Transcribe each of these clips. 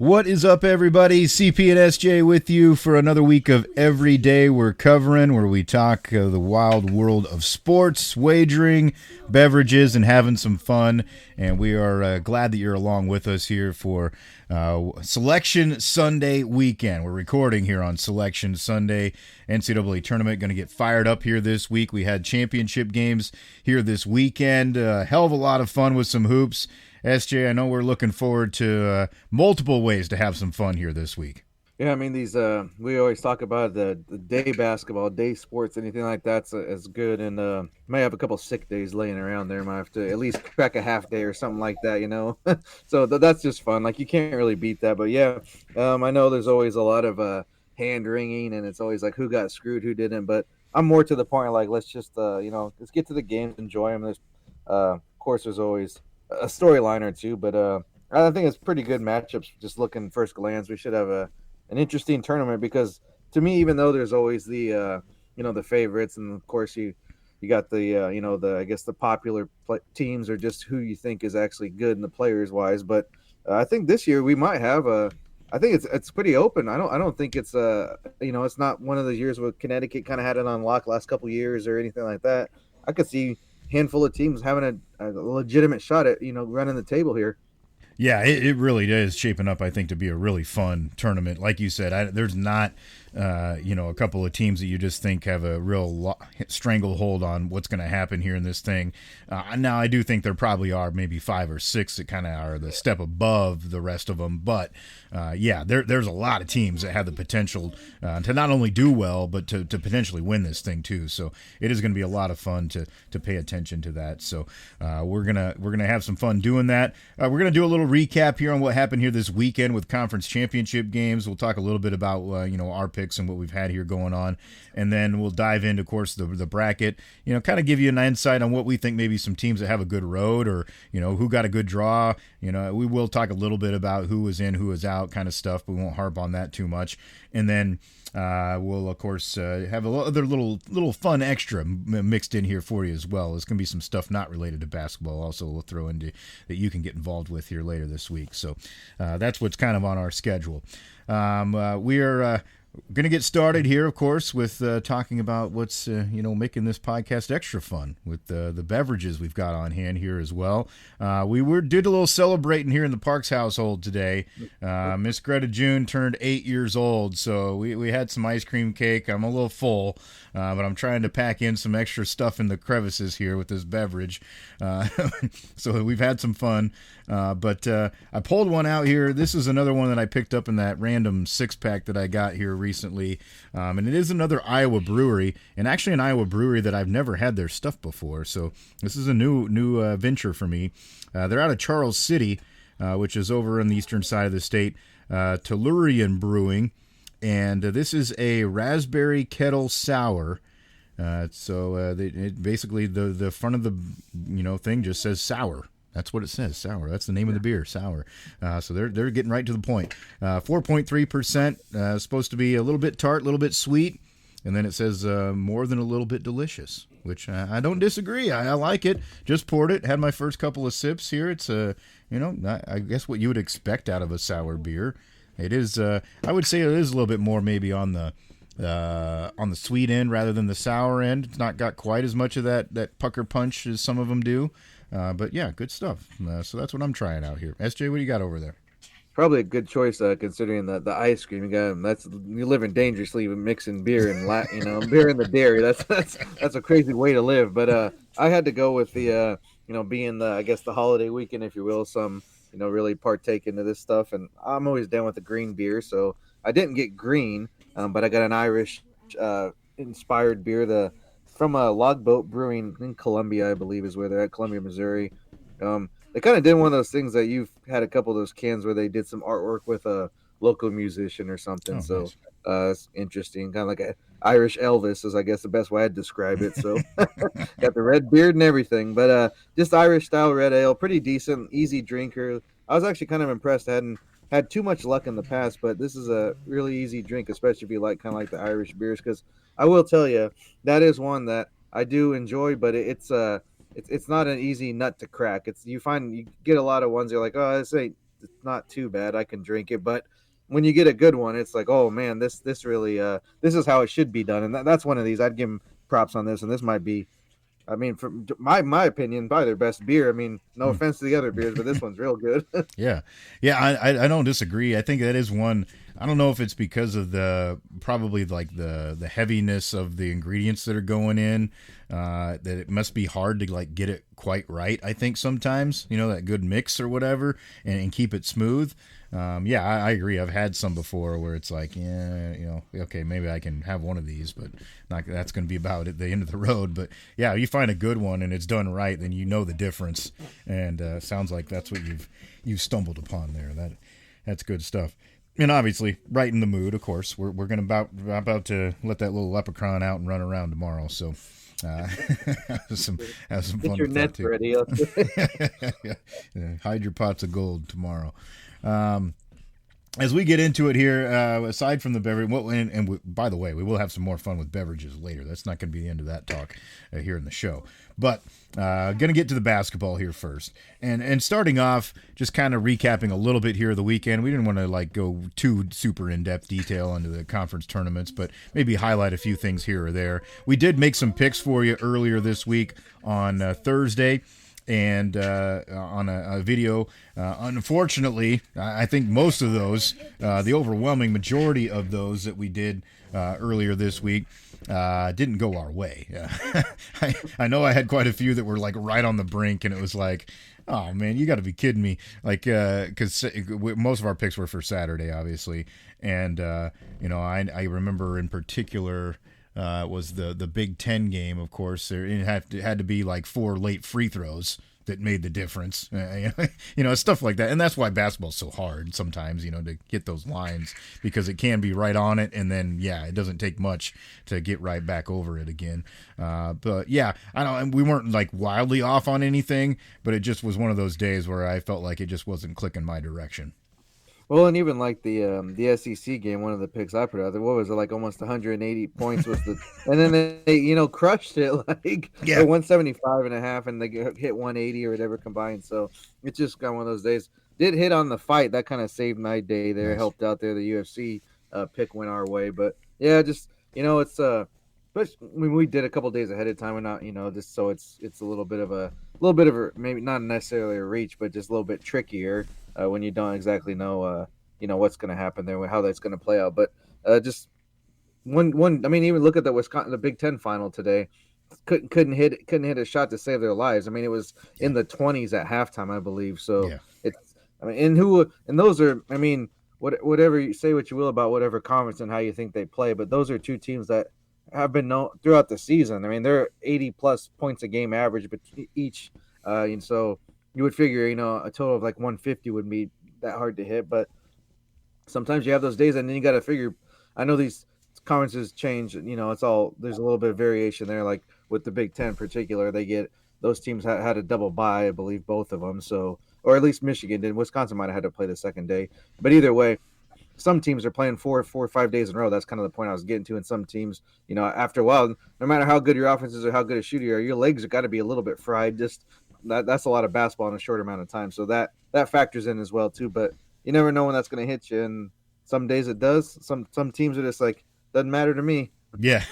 What is up, everybody? CP and SJ with you for another week of Every Day We're Covering, where we talk the wild world of sports, wagering, beverages, and having some fun. And we are glad that you're along with us here for Selection Sunday weekend. We're recording here on Selection Sunday. NCAA tournament going to get fired up here this week. We had championship games here this weekend. Hell of a lot of fun with some hoops. SJ, I know we're looking forward to multiple ways to have some fun here this week. Yeah, I mean these. We always talk about the day basketball, day sports, anything like that's as good. And might have a couple sick days laying around there. Might have to at least crack a half day or something like that, you know. So that's just fun. Like you can't really beat that. But yeah, I know there's always a lot of hand wringing, and it's always like who got screwed, who didn't. But I'm more to the point like let's just let's get to the games, enjoy them. There's of course there's always a storyline or two, but I think it's pretty good matchups. Just looking first glance, we should have an interesting tournament because to me, even though there's always the the favorites, and of course you got the the I guess the popular teams or just who you think is actually good in the players wise, but I think this year we might have a. I think it's pretty open. I don't think it's it's not one of those years where Connecticut kind of had it on lock last couple years or anything like that. I could see handful of teams having a legitimate shot at running the table here. Yeah, it really is shaping up, I think, to be a really fun tournament. Like you said, there's not, a couple of teams that you just think have a real stranglehold on what's going to happen here in this thing. Now, I do think there probably are maybe 5 or 6 that kind of are the step above the rest of them. But, there's a lot of teams that have the potential to not only do well, but to potentially win this thing, too. So it is going to be a lot of fun to pay attention to that. So we're gonna have some fun doing that. We're going to do a little recap here on what happened here this weekend with conference championship games. We'll talk a little bit about our picks and what we've had here going on, and then we'll dive into, of course, the bracket. Kind of give you an insight on what we think maybe some teams that have a good road, or who got a good draw. We will talk a little bit about who was in, who was out, kind of stuff. But we won't harp on that too much, and then we'll, of course, have other little fun extra mixed in here for you as well. There's going to be some stuff not related to basketball also we'll throw into that you can get involved with here later this week. So that's what's kind of on our schedule. We are going to get started here, of course, with talking about what's making this podcast extra fun with the beverages we've got on hand here as well. We did a little celebrating here in the Parks household today. Miss Greta June turned 8 years old, so we had some ice cream cake. I'm a little full, but I'm trying to pack in some extra stuff in the crevices here with this beverage. So we've had some fun. But I pulled one out here. This is another one that I picked up in that random 6-pack that I got here recently. And it is another Iowa brewery, and actually an Iowa brewery that I've never had their stuff before. So this is a new venture for me. They're out of Charles City, which is over on the eastern side of the state. Tellurian Brewing. And this is a raspberry kettle sour. Basically the front of the thing just says sour. That's what it says, sour. That's the name of the beer, sour. So they're getting right to the point. 4.3%, supposed to be a little bit tart, a little bit sweet, and then it says more than a little bit delicious, which I don't disagree. I like it. Just poured it, had my first couple of sips here. It's I guess what you would expect out of a sour beer. It is. I would say it is a little bit more maybe on the sweet end rather than the sour end. It's not got quite as much of that pucker punch as some of them do. But yeah, good stuff. So that's what I'm trying out here. SJ, what do you got over there? Probably a good choice considering the ice cream. You living dangerously with mixing beer and beer in the dairy. That's a crazy way to live. But I had to go with the being the I guess the holiday weekend, if you will. Some really partake into this stuff, and I'm always down with the green beer. So I didn't get green, but I got an Irish inspired beer. From a Logboat Brewing in Columbia, I believe is where they're at, Columbia, Missouri. They kind of did one of those things that you've had a couple of those cans where they did some artwork with a local musician or something. Oh, So nice. it's interesting, kind of like a Irish Elvis is I guess the best way I'd describe it. So got the red beard and everything, but just Irish style red ale, pretty decent, easy drinker. I was actually kind of impressed. I hadn't had too much luck in the past, but this is a really easy drink, especially if you like kind of like the Irish beers. Because I will tell you, that is one that I do enjoy, but it's not an easy nut to crack. You get a lot of ones you're like, oh, it's not too bad. I can drink it, but when you get a good one, it's like, oh man, this really this is how it should be done, and that's one of these. I'd give them props on this, and this might be. I mean, from my opinion, probably their best beer. I mean, no offense to the other beers, but this one's real good. Yeah, yeah, I don't disagree. I think that is one. I don't know if it's because of the probably like the heaviness of the ingredients that are going in, that it must be hard to like get it quite right. I think sometimes that good mix or whatever, and keep it smooth. Yeah, I agree. I've had some before where it's like, yeah, okay, maybe I can have one of these, but not that's going to be about at the end of the road. But yeah, you find a good one and it's done right, then you know the difference. And sounds like that's what you've stumbled upon there. That's good stuff. And obviously, right in the mood. Of course, we're going to about to let that little leprechaun out and run around tomorrow. So. Have some fun. Get your with nets that too. ready. Yeah, hide your pots of gold tomorrow. As we get into it here, aside from the beverage, by the way, we will have some more fun with beverages later. That's not going to be the end of that talk here in the show. But going to get to the basketball here first. And starting off, just kind of recapping a little bit here of the weekend. We didn't want to like go too super in-depth detail into the conference tournaments, but maybe highlight a few things here or there. We did make some picks for you earlier this week on Thursday. And on a video. Unfortunately, I think most of those, the overwhelming majority of those that we did earlier this week, didn't go our way. I know I had quite a few that were like right on the brink, and it was like, oh man, you got to be kidding me! Like, because most of our picks were for Saturday, obviously, and I remember in particular. Was the Big Ten game, of course. It had to be like 4 late free throws that made the difference. Stuff like that. And that's why basketball's so hard sometimes, to get those lines, because it can be right on it, and then, yeah, it doesn't take much to get right back over it again. But, yeah, I don't. We weren't, like, wildly off on anything, but it just was one of those days where I felt like it just wasn't clicking my direction. Well, and even like the SEC game, one of the picks I put out there, what was it, like almost 180 points was the, and then they crushed it like 175 and a half, and they hit 180 or whatever combined. So it's just got one of those days. Did hit on the fight, that kind of saved my day there. Nice. Helped out there. The UFC pick went our way, but yeah, just it's but when we did a couple days ahead of time, and not just so it's a little bit of a maybe not necessarily a reach, but just a little bit trickier. When you don't exactly know, what's going to happen there, how that's going to play out. But just one. I mean, even look at the Big Ten final today. Couldn't hit a shot to save their lives. I mean, it was in the 20s at halftime, I believe. So it's. I mean, and those are. I mean, whatever you say, what you will about whatever conference and how you think they play, but those are two teams that have been known throughout the season. I mean, they're 80 plus points a game average, but each, and so. You would figure, a total of like 150 would be that hard to hit, but sometimes you have those days, and then you got to figure. I know these conferences change. It's all there's a little bit of variation there. Like with the Big Ten in particular, those teams had a double bye, I believe, both of them. So, or at least Michigan did. Wisconsin might have had to play the second day, but either way, some teams are playing 4 or 5 days in a row. That's kind of the point I was getting to. And some teams, after a while, no matter how good your offense is or how good a shooter you are, your legs have got to be a little bit fried. Just that's a lot of basketball in a short amount of time. So that factors in as well too. But you never know when that's going to hit you. And some days it does. Some teams are just like, doesn't matter to me. Yeah,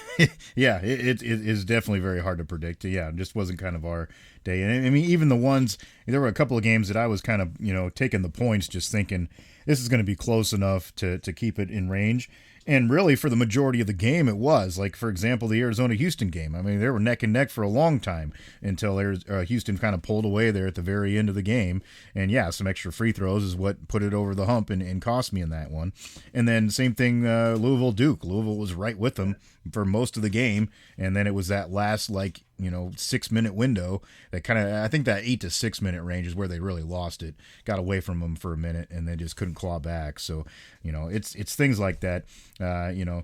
yeah, it is definitely very hard to predict. Yeah, it just wasn't kind of our day. And I mean, even the ones, there were a couple of games that I was kind of, taking the points, just thinking this is going to be close enough to keep it in range. And really, for the majority of the game, it was. Like, for example, the Arizona-Houston game. I mean, they were neck and neck for a long time until Houston kind of pulled away there at the very end of the game. And, yeah, some extra free throws is what put it over the hump and cost me in that one. And then same thing, Louisville-Duke. Louisville was right with them for most of the game. And then it was that last, 6-minute window that kind of, I think that 8 to 6 minute range is where they really lost it. Got away from them for a minute and they just couldn't claw back. So, it's things like that. Another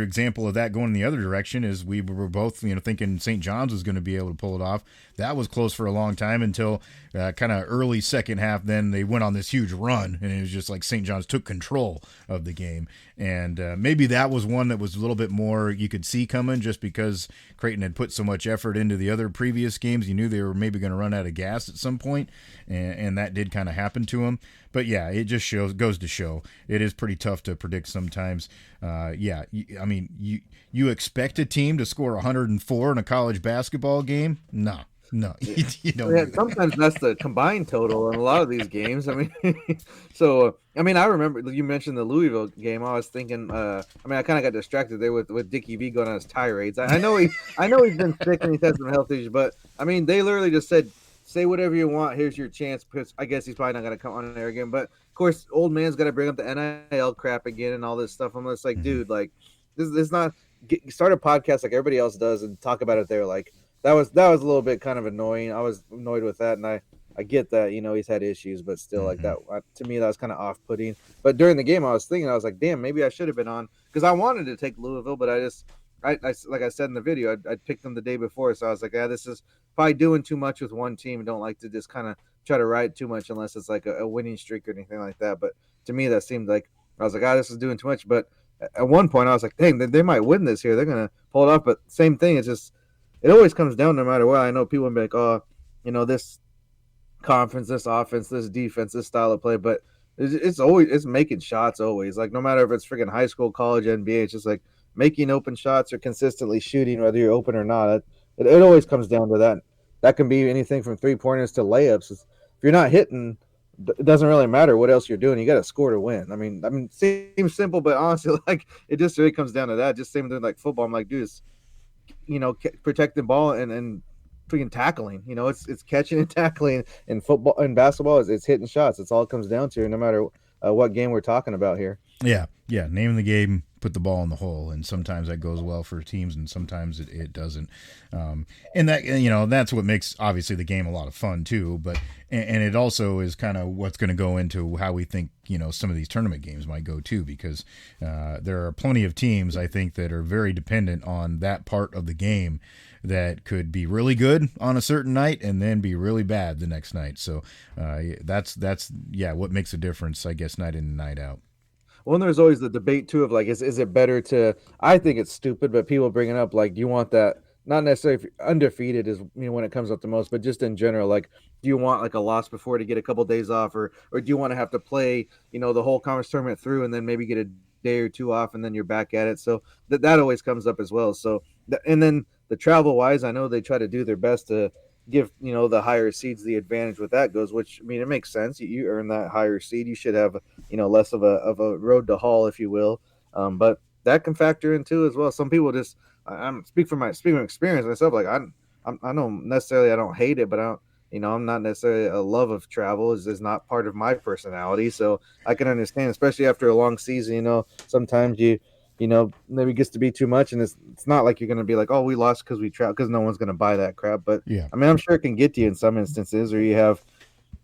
example of that going in the other direction is we were both, thinking St. John's was going to be able to pull it off. That was close for a long time until kind of early second half. Then they went on this huge run, and it was just like St. John's took control of the game. And maybe that was one one that was a little bit more you could see coming, just because Creighton had put so much effort into the other previous games. You knew they were maybe going to run out of gas at some point, and that did kind of happen to them. But yeah, it just goes to show it is pretty tough to predict sometimes. You expect a team to score 104 in a college basketball game? No. You don't. Yeah, sometimes that's the combined total in a lot of these games. I mean, I remember you mentioned the Louisville game. I was thinking, I kind of got distracted there with Dickie V going on his tirades. I know he's been sick and he's had some health issues, but I mean, they literally just said, say whatever you want. Here's your chance. Because I guess he's probably not going to come on there again. But of course, old man's got to bring up the NIL crap again and all this stuff. I'm just like, dude, like this is not start a podcast like everybody else does and talk about it there. Like that was a little bit kind of annoying. I was annoyed with that, and I get that, he's had issues, but still, like that to me, that was kind of off-putting. But during the game, I was thinking, I was like, damn, maybe I should have been on, because I wanted to take Louisville, but I like I said in the video, I picked them the day before, so I was like, yeah, this is probably doing too much with one team. Don't like to just kind of try to ride too much unless it's like a winning streak or anything like that. But to me, that seemed like I was like, this is doing too much. But at one point, I was like, dang, they might win this here. They're gonna pull it off. But same thing, it's just it always comes down no matter what. I know people will be like, oh, this conference, this offense, this defense, this style of play, but it's making shots always. Like no matter if it's freaking high school, college, NBA, it's just like making open shots or consistently shooting, whether you're open or not. It always comes down to that. That can be anything from 3-pointers to layups. If you're not hitting, it doesn't really matter what else you're doing. You got to score to win. I mean, seems simple, but honestly, like it just really comes down to that. Just same thing like football. I'm like, dude, it's, protect the ball and freaking tackling. It's catching and tackling. In football and basketball, it's hitting shots. It's all it comes down to, no matter what game we're talking about here. Yeah. Name the game, put the ball in the hole, and sometimes that goes well for teams, and sometimes it doesn't. And that that's what makes obviously the game a lot of fun too. But and it also is kind of what's going to go into how we think some of these tournament games might go too, because there are plenty of teams I think that are very dependent on that part of the game that could be really good on a certain night and then be really bad the next night. So that's what makes a difference, I guess, night in and night out. Well, and there's always the debate too of like, is it better to? I think it's stupid, but people bring it up like, do you want that? Not necessarily if undefeated is when it comes up the most, but just in general, like, do you want like a loss before to get a couple days off, or do you want to have to play the whole conference tournament through and then maybe get a day or two off and then you're back at it? So that always comes up as well. So and then the travel wise, I know they try to do their best to give the higher seeds the advantage with that goes, which it makes sense. You earn that higher seed, you should have less of a road to haul, if you will. But that can factor in too as well. Some people just I'm speaking from experience myself. Like I don't necessarily, I don't hate it, but I don't, I'm not necessarily a love of travel is not part of my personality. So I can understand, especially after a long season. Sometimes you maybe gets to be too much, and it's not like you're going to be like, oh, we lost because we traveled, because no one's going to buy that crap. But yeah, I'm sure it can get to you in some instances, or you have,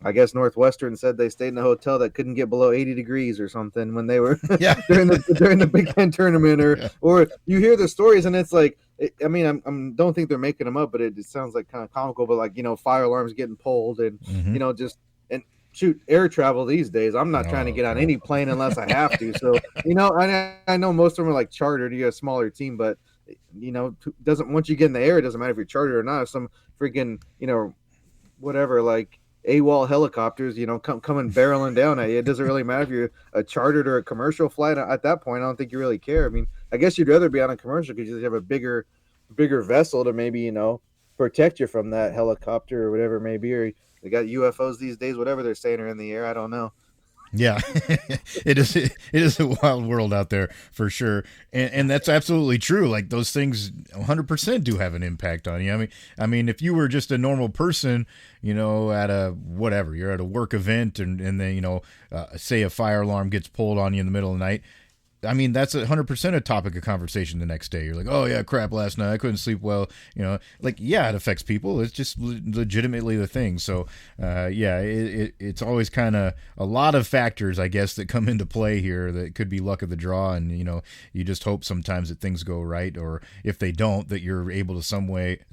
I guess Northwestern said they stayed in a hotel that couldn't get below 80 degrees or something when they were during the Big Ten tournament, or you hear the stories and it's like, I don't think they're making them up, but it sounds like kind of comical, but like, fire alarms getting pulled and, just, and shoot, air travel these days. I'm not trying to get on any plane unless I have to. So, I know most of them are like chartered. You got a smaller team, but once you get in the air, it doesn't matter if you're chartered or not. If some freaking, whatever, like AWOL helicopters, coming barreling down at you. It doesn't really matter if you're a chartered or a commercial flight. At that point, I don't think you really care. I guess you'd rather be on a commercial because you have a bigger vessel to maybe, protect you from that helicopter or whatever it may be, or they got UFOs these days, whatever they're saying are in the air. I don't know. Yeah, it is a wild world out there for sure. And that's absolutely true. Like those things 100% do have an impact on you. I mean, if you were just a normal person, at you're at a work event and then, say a fire alarm gets pulled on you in the middle of the night. That's 100% a topic of conversation the next day. You're like, oh yeah, crap, last night I couldn't sleep well. It affects people. It's just legitimately the thing. So, it's always kind of a lot of factors, I guess, that come into play here that could be luck of the draw. And, you just hope sometimes that things go right, or if they don't, that you're able to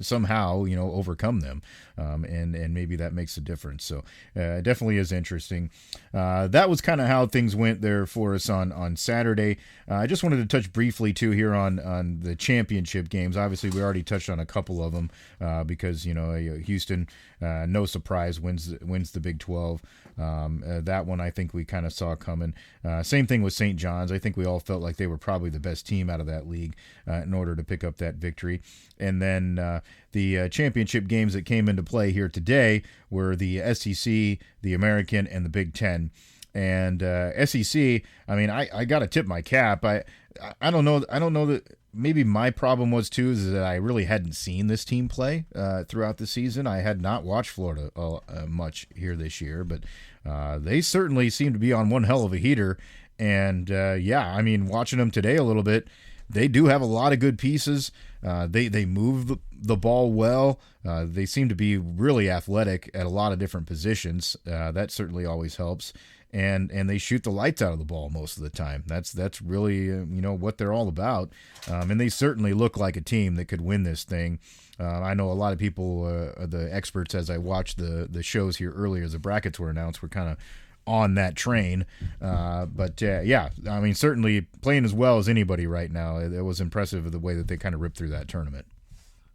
somehow, overcome them. And maybe that makes a difference. So, it definitely is interesting. That was kind of how things went there for us on Saturday. I just wanted to touch briefly too here on the championship games. Obviously, we already touched on a couple of them because Houston, no surprise, wins the Big 12. That one I think we kind of saw coming. Same thing with St. John's. I think we all felt like they were probably the best team out of that league in order to pick up that victory. And then the championship games that came into play here today were the SEC, the American, and the Big Ten. And SEC, I mean, I got to tip my cap. I don't know that maybe my problem was too is that I really hadn't seen this team play throughout the season. I had not watched Florida much here this year, but they certainly seem to be on one hell of a heater. And yeah, I mean, watching them today a little bit, they do have a lot of good pieces. They move the ball well. They seem to be really athletic at a lot of different positions. That certainly always helps. And they shoot the lights out of the ball most of the time. That's really what they're all about. And they certainly look like a team that could win this thing. I know a lot of people, the experts, as I watched the shows here earlier, as the brackets were announced, were kind of on that train. But yeah, I mean, certainly playing as well as anybody right now. It was impressive the way that they kind of ripped through that tournament.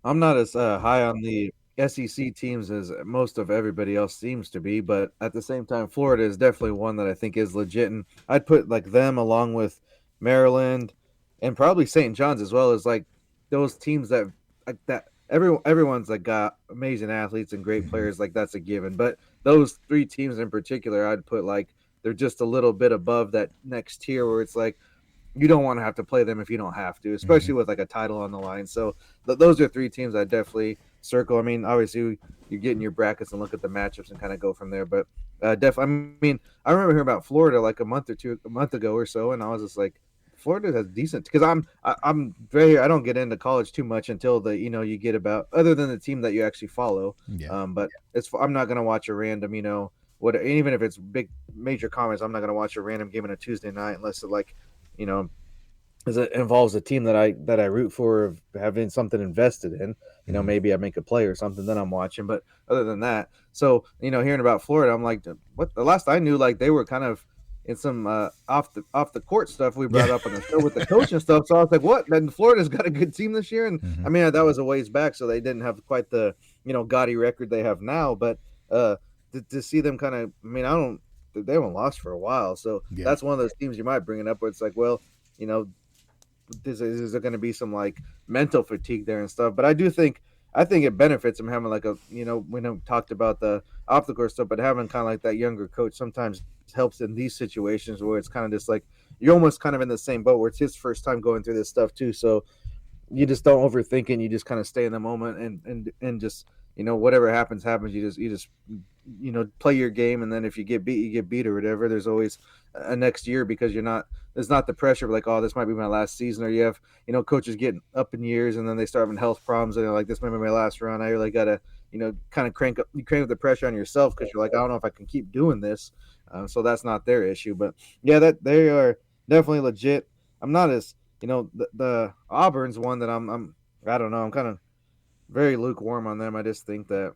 I'm not as high on the SEC teams as most of everybody else seems to be, but at the same time, Florida is definitely one that I think is legit, and I'd put like them along with Maryland and probably St. John's as well as like those teams that like that. Everyone's like got amazing athletes and great players, like that's a given. But those three teams in particular, I'd put like they're just a little bit above that next tier where it's like you don't want to have to play them if you don't have to, especially with like a title on the line. So those are three teams I definitely circle. I mean, obviously you get in your brackets and look at the matchups and kind of go from there. But definitely, I mean, I remember hearing about Florida like a month ago or so, and I was just like, Florida has decent because I'm very I don't get into college too much until the you get about other than the team that you actually follow. Yeah. But I'm not gonna watch a random what even if it's big major comments, I'm not gonna watch a random game on a Tuesday night unless it like you know as it involves a team that I root for of having something invested in. Maybe I make a play or something, then I'm watching. But other than that, so hearing about Florida, I'm like, what? The last I knew, like they were kind of in some off the court stuff we brought up on the show with the coach and stuff. So I was like, what? Then Florida's got a good team this year, and I mean that was a ways back, so they didn't have quite the gaudy record they have now. But to see them kind of, I mean, they haven't lost for a while, so that's one of those teams you might bring it up where it's like, well, is there going to be some like mental fatigue there and stuff? But I think it benefits them having like a we talked about the off the court stuff, but having kind of like that younger coach sometimes helps in these situations where it's kind of just like you're almost kind of in the same boat where it's his first time going through this stuff too. So you just don't overthink it. You just kind of stay in the moment and just whatever happens. You just play your game, and then if you get beat, you get beat or whatever. There's always a next year because there's not the pressure of like, oh, this might be my last season, or you have coaches getting up in years and then they start having health problems and they're like, this might be my last run. I really gotta kind of crank up the pressure on yourself because you're like, I don't know if I can keep doing this. So that's not their issue, but yeah, that they are definitely legit. I'm not as the Auburn's one that I don't know. I'm kind of very lukewarm on them. I just think that.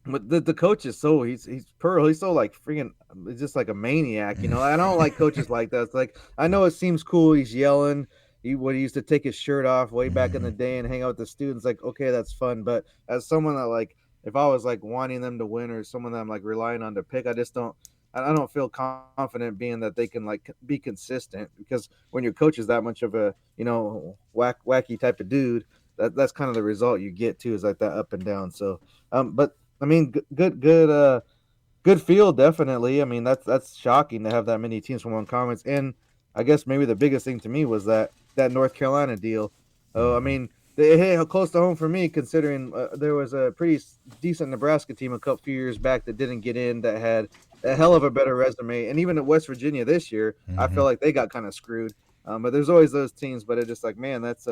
But the coach is so he's Pearl. He's so like freaking, just like a maniac. I don't like coaches like that. It's like I know it seems cool. He's yelling. He used to take his shirt off way back in the day and hang out with the students. Like, okay, that's fun. But as someone that like, if I was like wanting them to win or someone that I'm like relying on to pick, I don't feel confident being that they can like be consistent, because when your coach is that much of a wacky type of dude, that's kind of the result you get too, is like that up and down. So but I mean, good field, definitely. I mean, that's shocking to have that many teams from one conference. And I guess maybe the biggest thing to me was that North Carolina deal. I mean, they hit close to home for me, considering there was a pretty decent Nebraska team a few years back that didn't get in, that had a hell of a better resume. And even at West Virginia this year, I feel like they got kind of screwed. But there's always those teams. But it's just like, man, that's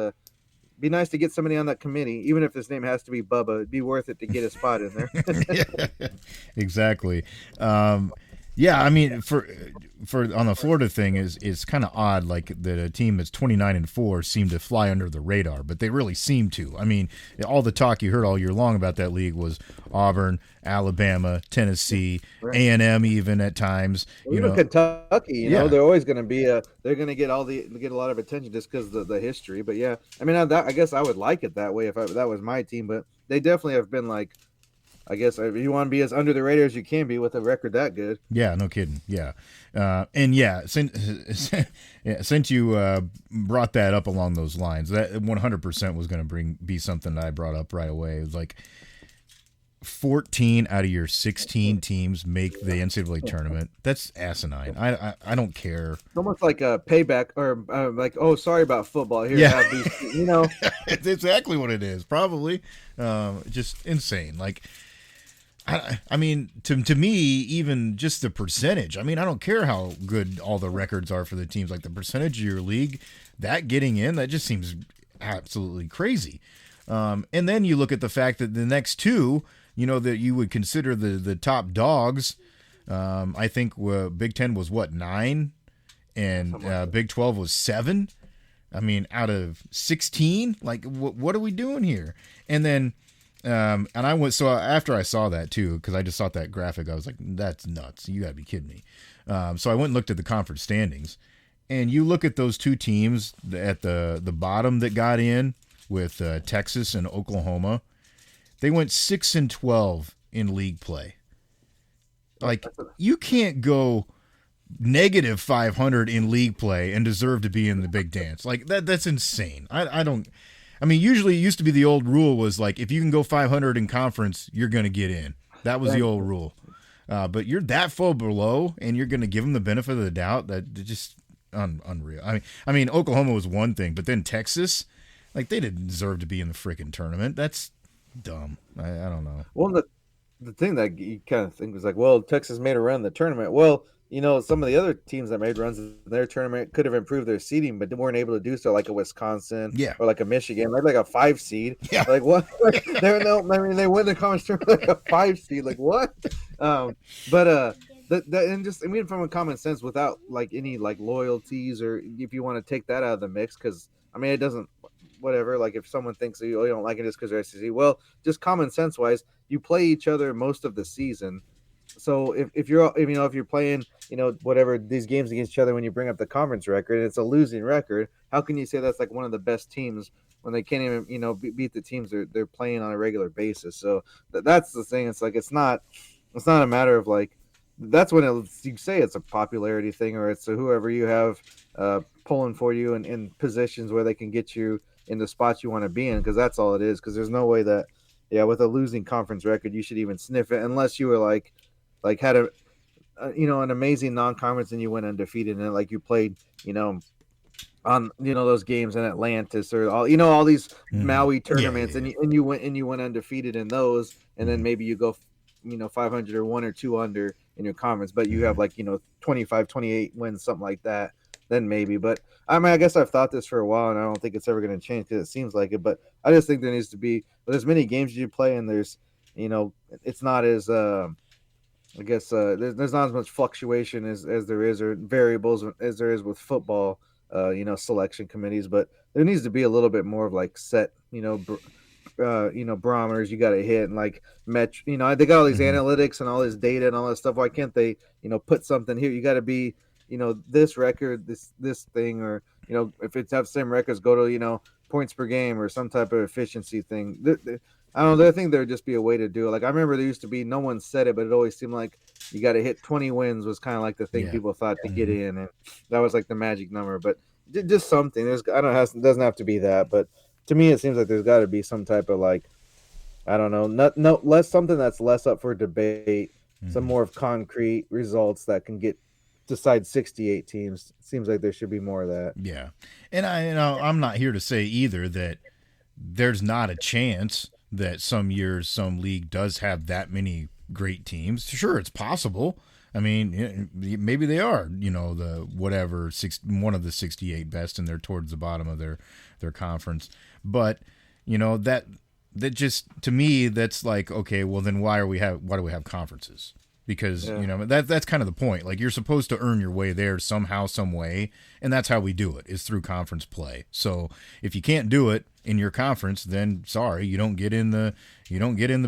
be nice to get somebody on that committee, even if his name has to be Bubba. It'd be worth it to get a spot in there. Yeah, exactly. Yeah, I mean, for on the Florida thing is it's kind of odd, like that a team that's 29-4 seemed to fly under the radar, but they really seem to. I mean, all the talk you heard all year long about that league was Auburn, Alabama, Tennessee, Right. A&M, even at times. Well, even Kentucky, Yeah, they're always going to be they're going to get get a lot of attention just because the history. But yeah, I mean, I guess I would like it that way if that was my team. But they definitely have been like, I guess if you want to be as under the radar as you can be with a record that good. yeah, no kidding. Yeah, and yeah, since you brought that up along those lines, that 100% was going to be something that I brought up right away. It was like 14 out of your 16 teams make the NCAA tournament. That's asinine. I don't care. It's almost like a payback, or like, oh, sorry about football. Here, Yeah, have these. it's exactly what it is. Probably, just insane. Like, I mean, to me, even just the percentage. I mean, I don't care how good all the records are for the teams. Like the percentage of your league that getting in, that just seems absolutely crazy. And then you look at the fact that the next two, that you would consider the top dogs. I think Big Ten was what, 9, and Big 12 was 7. I mean, out of 16, like what are we doing here? And then. And I went, so after I saw that too, because I just saw that graphic, I was like, that's nuts. You got to be kidding me. So I went and looked at the conference standings, and you look at those two teams at the bottom that got in with Texas and Oklahoma. They went 6-12 in league play. Like, you can't go negative 500 in league play and deserve to be in the big dance. Like that's insane. I don't. I mean, usually it used to be the old rule was like, if you can go 500 in conference, you're going to get in. That was the old rule. But you're that far below, and you're going to give them the benefit of the doubt. That just unreal. I mean, Oklahoma was one thing, but then Texas, like they didn't deserve to be in the freaking tournament. That's dumb. I don't know. Well, the thing that you kind of think was like, well, Texas made a run in the tournament. Well, some of the other teams that made runs in their tournament could have improved their seeding, but they weren't able to do so, like a Wisconsin, Yeah. or like a Michigan, like a 5 seed. Yeah. Like what? They're no. I mean, they win the conference tournament like a 5 seed. Like what? And just, I mean, from a common sense, without like any like loyalties, or if you want to take that out of the mix, because I mean, it doesn't. Whatever. Like if someone thinks that you don't like it just because they're SEC, well, just common sense wise, you play each other most of the season. So if you're playing, whatever these games against each other, when you bring up the conference record and it's a losing record, how can you say that's like one of the best teams when they can't even, beat the teams they're playing on a regular basis? So that's the thing. It's like, it's not a matter of like, that's when you say it's a popularity thing, or it's whoever you have pulling for you in positions where they can get you in the spots you want to be in, because that's all it is. Because there's no way that, with a losing conference record, you should even sniff it, unless you were like had an amazing non-conference and you went undefeated, and like you played, on those games in Atlantis, or all these Maui tournaments, Yeah. and you went undefeated in those, and then maybe you go 500 or 1 or 2 under in your conference, but you have like 25, 28 wins, something like that, then maybe. But I mean, I guess I've thought this for a while, and I don't think it's ever going to change because it seems like it. But I just think there needs to be, there's many games you play, and there's it's not as I guess there's not as much fluctuation as there is, or variables as there is with football, selection committees. But there needs to be a little bit more of like set, barometers you got to hit, and like they got all these analytics and all this data and all that stuff. Why can't they, put something here? You got to be, this record, this thing, or if it's have same records, go to points per game or some type of efficiency thing. I don't know. I think there would just be a way to do it. Like I remember there used to be, no one said it, but it always seemed like you got to hit 20 wins was kind of like the thing people thought to get in, and that was like the magic number. But just something. It doesn't have to be that, but to me it seems like there's got to be some type of like, I don't know, less something that's less up for debate, some more of concrete results that can decide 68 teams. It seems like there should be more of that. Yeah, and I'm not here to say either that there's not a chance that some years some league does have that many great teams. Sure, it's possible. I mean, maybe they are, the whatever one of the 68 best, and they're towards the bottom of their conference. But that just, to me, that's like, okay, well then why do we have conferences? because Yeah. that's kind of the point. Like, you're supposed to earn your way there somehow, some way, and that's how we do it, is through conference play. So if you can't do it in your conference, then sorry, you don't get in the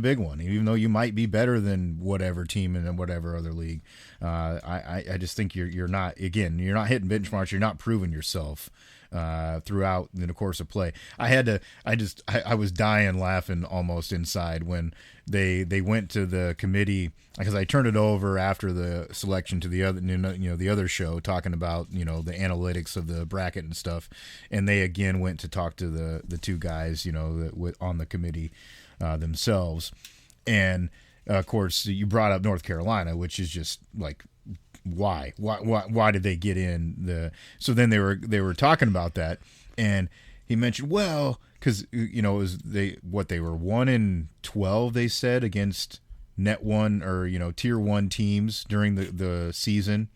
big one, even though you might be better than whatever team in whatever other league. I just think you're not hitting benchmarks. You're not proving yourself throughout the course of play. I was dying laughing almost inside when they went to the committee, because I turned it over after the selection to the other the other show, talking about the analytics of the bracket and stuff, and they again went to talk to the two guys on the committee themselves, and of course you brought up North Carolina, which is just like, why did they get in so then they were talking about that, and he mentioned, well, because it was they were 1-12, they said, against net one or tier one teams during the season,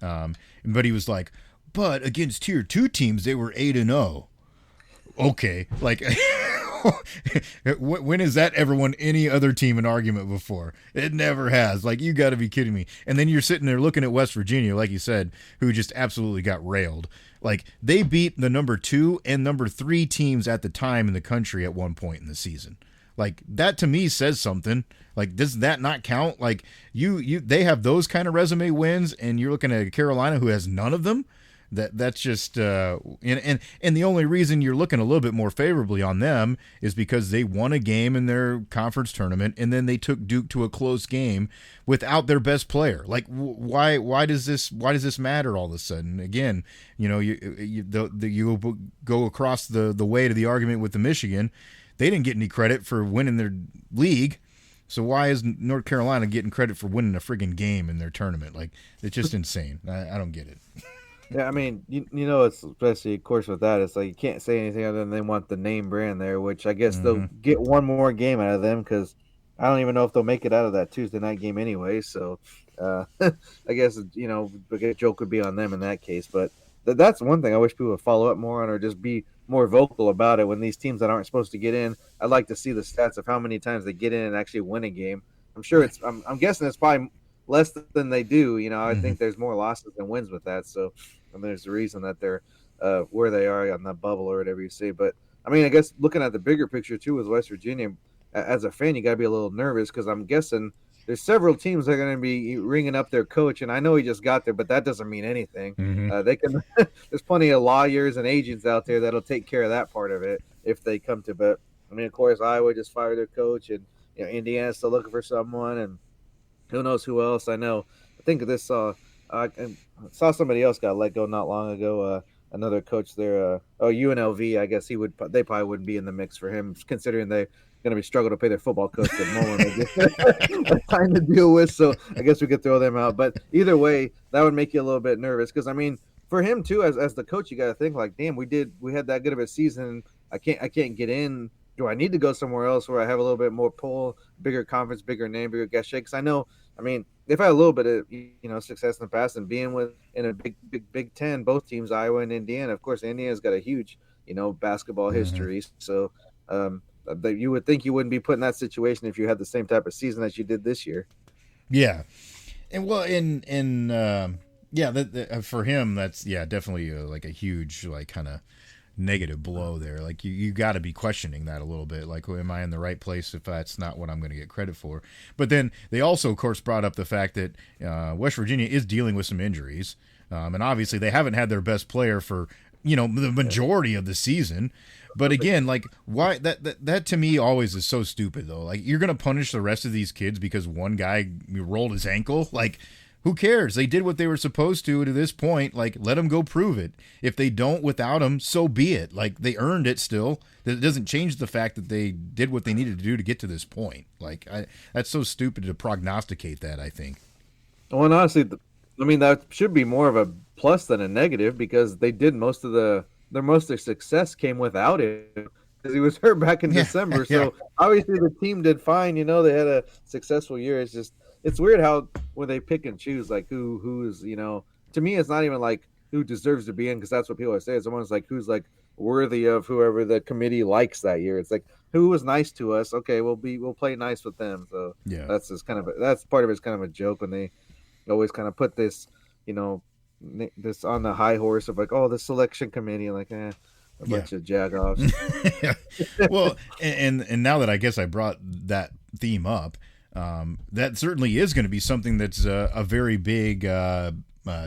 but he was like, but against tier two teams they were 8-0. Okay, like when has that ever won any other team an argument before? It never has. Like, you got to be kidding me. And then you're sitting there looking at West Virginia, like you said, who just absolutely got railed. Like, they beat the number 2 and number 3 teams at the time in the country at one point in the season. Like, that to me says something. Like, does that not count? Like, they have those kind of resume wins, and you're looking at Carolina, who has none of them. That's just and the only reason you're looking a little bit more favorably on them is because they won a game in their conference tournament, and then they took Duke to a close game without their best player. Like, why does this matter all of a sudden? Again, you go across the way to the argument with the Michigan. They didn't get any credit for winning their league. So why is North Carolina getting credit for winning a friggin' game in their tournament? Like, it's just insane. I don't get it. Yeah, I mean, it's especially, of course, with that, it's like you can't say anything other than they want the name brand there, which I guess they'll get one more game out of them, because I don't even know if they'll make it out of that Tuesday night game anyway. So I guess, the joke would be on them in that case. But that's one thing I wish people would follow up more on, or just be more vocal about it when these teams that aren't supposed to get in. I'd like to see the stats of how many times they get in and actually win a game. I'm sure I'm guessing it's probably less than they do. I think there's more losses than wins with that. So, there's a reason that they're where they are on that bubble or whatever you say. But I mean, I guess looking at the bigger picture too with West Virginia, as a fan, you got to be a little nervous, because I'm guessing there's several teams that are going to be ringing up their coach, and I know he just got there, but that doesn't mean anything. They can. There's plenty of lawyers and agents out there that'll take care of that part of it if they come to. But I mean, of course, Iowa just fired their coach, and Indiana's still looking for someone, and who knows who else. I know. I think this I saw somebody else got let go not long ago. Another coach there. UNLV. I guess they probably wouldn't be in the mix for him, considering they're going to be struggling to pay their football coach at the moment. Time to deal with. So I guess we could throw them out. But either way, that would make you a little bit nervous, because I mean, for him too, as the coach, you got to think like, damn, we had that good of a season. I can't get in. Do I need to go somewhere else where I have a little bit more pull, bigger conference, bigger name, bigger guest shake? Because I know, I mean, they've had a little bit of success in the past, and being in a Big Ten, both teams, Iowa and Indiana. Of course, Indiana's got a huge basketball history. So you would think you wouldn't be put in that situation if you had the same type of season that you did this year. Yeah, and well, for him, that's definitely like a huge kind of negative blow there. Like, you got to be questioning that a little bit. Like, am I in the right place if that's not what I'm going to get credit for? But then they also, of course, brought up the fact that West Virginia is dealing with some injuries, and obviously they haven't had their best player for the majority of the season. But again, like, why that to me always is so stupid though. Like, you're going to punish the rest of these kids because one guy rolled his ankle? Like, who cares? They did what they were supposed to this point. Like, let them go prove it. If they don't without him, so be it. Like, they earned it still. That doesn't change the fact that they did what they needed to do to get to this point. Like, that's so stupid to prognosticate that, I think. Well, and honestly, that should be more of a plus than a negative, because they did most of their success came without him, because he was hurt back in December. So obviously the team did fine. They had a successful year. It's just, it's weird how when they pick and choose, like who's to me, it's not even like who deserves to be in, because that's what people are saying. It's almost like who's like worthy of whoever the committee likes that year. It's like, who was nice to us, okay, we'll play nice with them. So Yeah. that's just kind of that's part of it's kind of a joke when they always kind of put this, you know, this on the high horse of like, oh, the selection committee, like, a Yeah. bunch of jagoffs. Yeah. Well, and now that I guess I brought that theme up, that certainly is going to be something that's a very big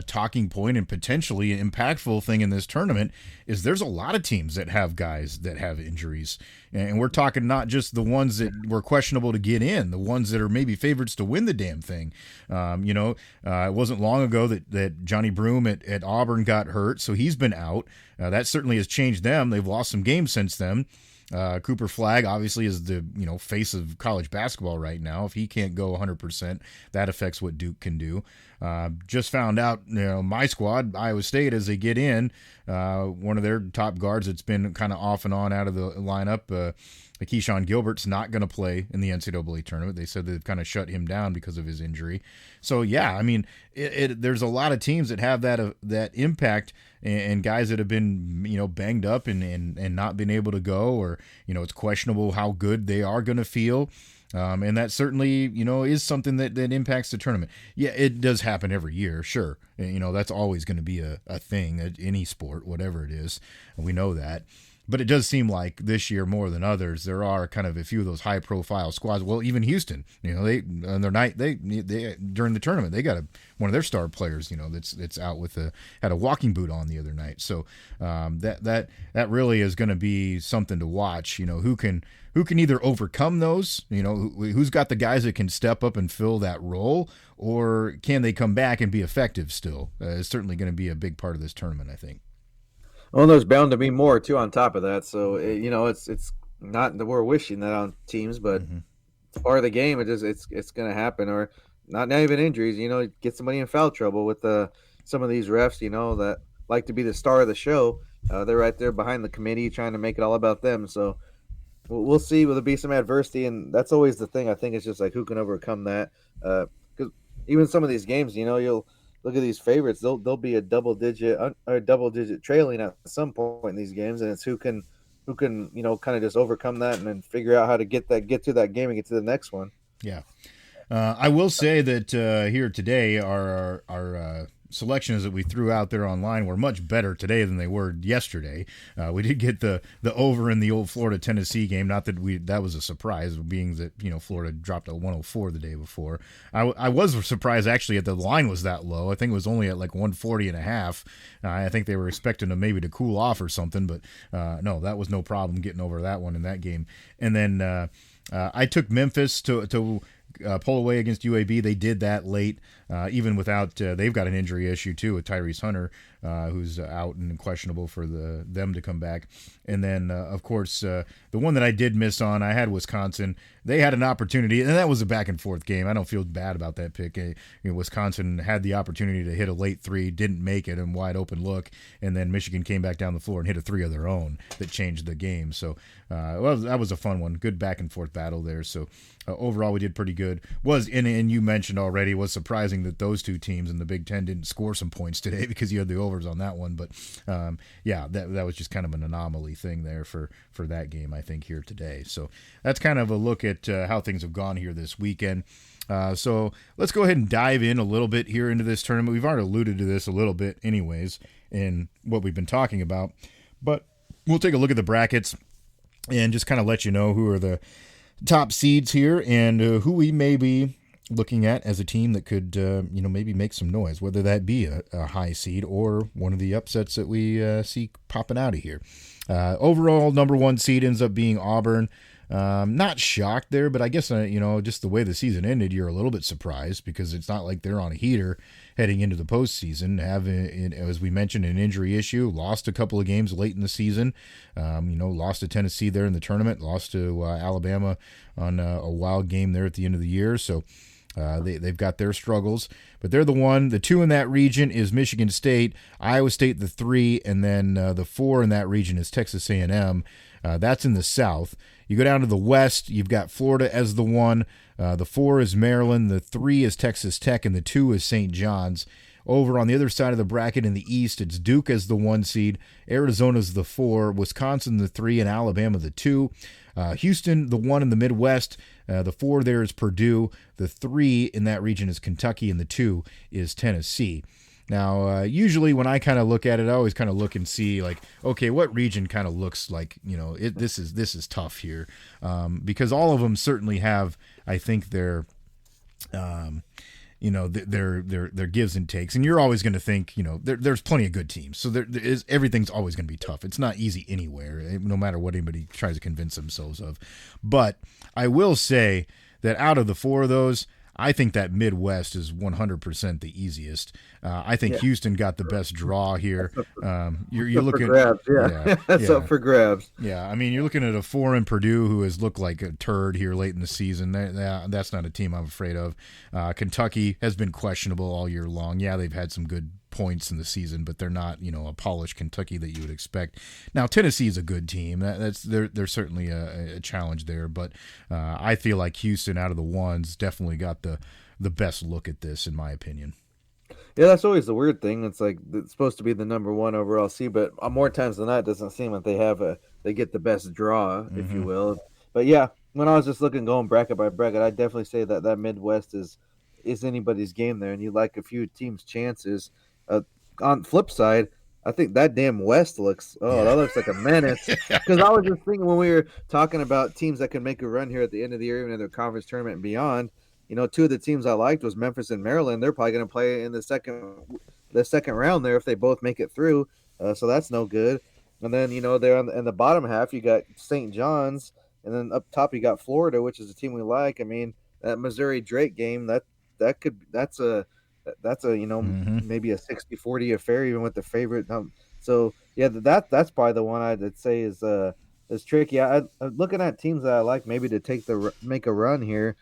talking point and potentially impactful thing in this tournament. Is there's a lot of teams that have guys that have injuries, and we're talking not just the ones that were questionable to get in, the ones that are maybe favorites to win the damn thing. It wasn't long ago that Johnny Broom at Auburn got hurt, so he's been out. That certainly has changed them. They've lost some games since then. Cooper Flagg obviously is the face of college basketball right now. If he can't go 100%, that affects what Duke can do. Just found out, my squad, Iowa State, as they get in, one of their top guards that's been kind of off and on out of the lineup, Keyshawn Gilbert's not going to play in the NCAA tournament. They said they've kind of shut him down because of his injury. So, yeah, I mean, there's a lot of teams that have that impact, and guys that have been, banged up and not been able to go, or, it's questionable how good they are going to feel. And that certainly, is something that impacts the tournament. Yeah, it does happen every year, sure. That's always going to be a thing at any sport, whatever it is. We know that. But it does seem like this year more than others, there are kind of a few of those high-profile squads. Well, even Houston, they on their night they during the tournament they got one of their star players, that's out with had a walking boot on the other night. So that really is going to be something to watch. Who can either overcome those, who's got the guys that can step up and fill that role, or can they come back and be effective still? It's certainly going to be a big part of this tournament, I think. Well, there's bound to be more too on top of that. So it's not that we're wishing that on teams, but it's part of the game. It's going to happen, or not even injuries. Get somebody in foul trouble with some of these refs. That like to be the star of the show. They're right there behind the committee trying to make it all about them. So we'll see. Will there be some adversity? And that's always the thing. I think it's just like who can overcome that. Because even some of these games, you'll look at these favorites. They'll be a double digit trailing at some point in these games, and it's who can kind of just overcome that and then figure out how to get to that game and get to the next one. Yeah, I will say that here today our selections that we threw out there online were much better today than they were yesterday. We did get the over in the old Florida Tennessee game. Not that that was a surprise, being that Florida dropped a 104 the day before. I was surprised actually that the line was that low. I think it was only at like 140.5. I think they were expecting them maybe to cool off or something, but no, that was no problem getting over that one in that game. And then I took Memphis to pull away against UAB. They did that late, even without they've got an injury issue too with Tyrese Hunter, who's out and questionable for them to come back. And then of course the one that I did miss on, I had Wisconsin. They had an opportunity, and that was a back and forth game. I don't feel bad about that pick. Wisconsin had the opportunity to hit a late three, didn't make it, and wide open look, and then Michigan came back down the floor and hit a three of their own that changed the game. So that was a fun one. Good back and forth battle there. So overall, we did pretty good. And you mentioned already, was surprising that those two teams in the Big Ten didn't score some points today because you had the overs on that one. But that was just kind of an anomaly thing there for that game, I think, here today. So that's kind of a look at how things have gone here this weekend. So let's go ahead and dive in a little bit here into this tournament. We've already alluded to this a little bit anyways in what we've been talking about, but we'll take a look at the brackets and just kind of let you know who are the top seeds here and who we may be looking at as a team that could, maybe make some noise, whether that be a high seed or one of the upsets that we see popping out of here. Overall, number one seed ends up being Auburn. Not shocked there, but I guess, just the way the season ended, you're a little bit surprised because it's not like they're on a heater heading into the postseason. Having, as we mentioned, an injury issue, lost a couple of games late in the season, lost to Tennessee there in the tournament, lost to Alabama on a wild game there at the end of the year. So they've got their struggles, but they're the two in that region is Michigan State, Iowa State the 3, and then the 4 in that region is Texas A&M. That's in the South. You go down to the West, you've got Florida as the 1, the 4 is Maryland, the 3 is Texas Tech, and the 2 is St. John's. Over on the other side of the bracket in the East, it's Duke as the 1 seed, Arizona's the 4, Wisconsin the 3, and Alabama the 2. Houston, the 1 in the Midwest. The 4 there is Purdue. The 3 in that region is Kentucky, and the 2 is Tennessee. Now, usually when I kind of look at it, I always kind of look and see, like, okay, what region kind of looks like, this is tough here, because all of them certainly have, I think, their gives and takes, and you're always going to think, there's plenty of good teams, so everything's always going to be tough. It's not easy anywhere, no matter what anybody tries to convince themselves of. But I will say that out of the 4 of those, I think that Midwest is 100% the easiest. I think Houston got the best draw here. You're looking for grabs, that's up for grabs. Yeah, I mean, you're looking at a 4 in Purdue who has looked like a turd here late in the season. That's not a team I'm afraid of. Kentucky has been questionable all year long. Yeah, they've had some good points in the season, but they're not, a polished Kentucky that you would expect. Now, Tennessee is a good team. They're certainly a challenge there, but I feel like Houston out of the ones definitely got the best look at this, in my opinion. Yeah, that's always the weird thing. It's like it's supposed to be the number 1 overall seed, but more times than not, it doesn't seem like they get the best draw, if you will. But yeah, when I was just going bracket by bracket, I definitely say that Midwest is anybody's game there, and you like a few teams' chances. On the flip side, I think that damn West that looks like a menace. Because I was just thinking when we were talking about teams that can make a run here at the end of the year, even in their conference tournament and beyond. 2 of the teams I liked was Memphis and Maryland. They're probably going to play in the second round there if they both make it through. So that's no good. And then there in the bottom half you got St. John's, and then up top you got Florida, which is a team we like. I mean, that Missouri Drake game that's a maybe a 60-40 affair even with the favorite. So yeah, that's probably the one I'd say is tricky. I'm looking at teams that I like maybe to make a run here.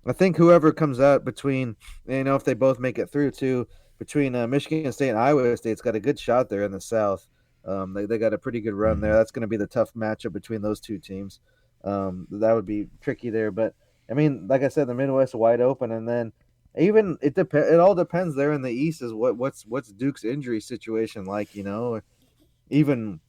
I think whoever comes out between, if they both make it through too, between Michigan State and Iowa State's got a good shot there in the South. They got a pretty good run there. That's going to be the tough matchup between those 2 teams. That would be tricky there. But I mean, like I said, the Midwest is wide open, and then even it all depends there in the East is what's Duke's injury situation like. Even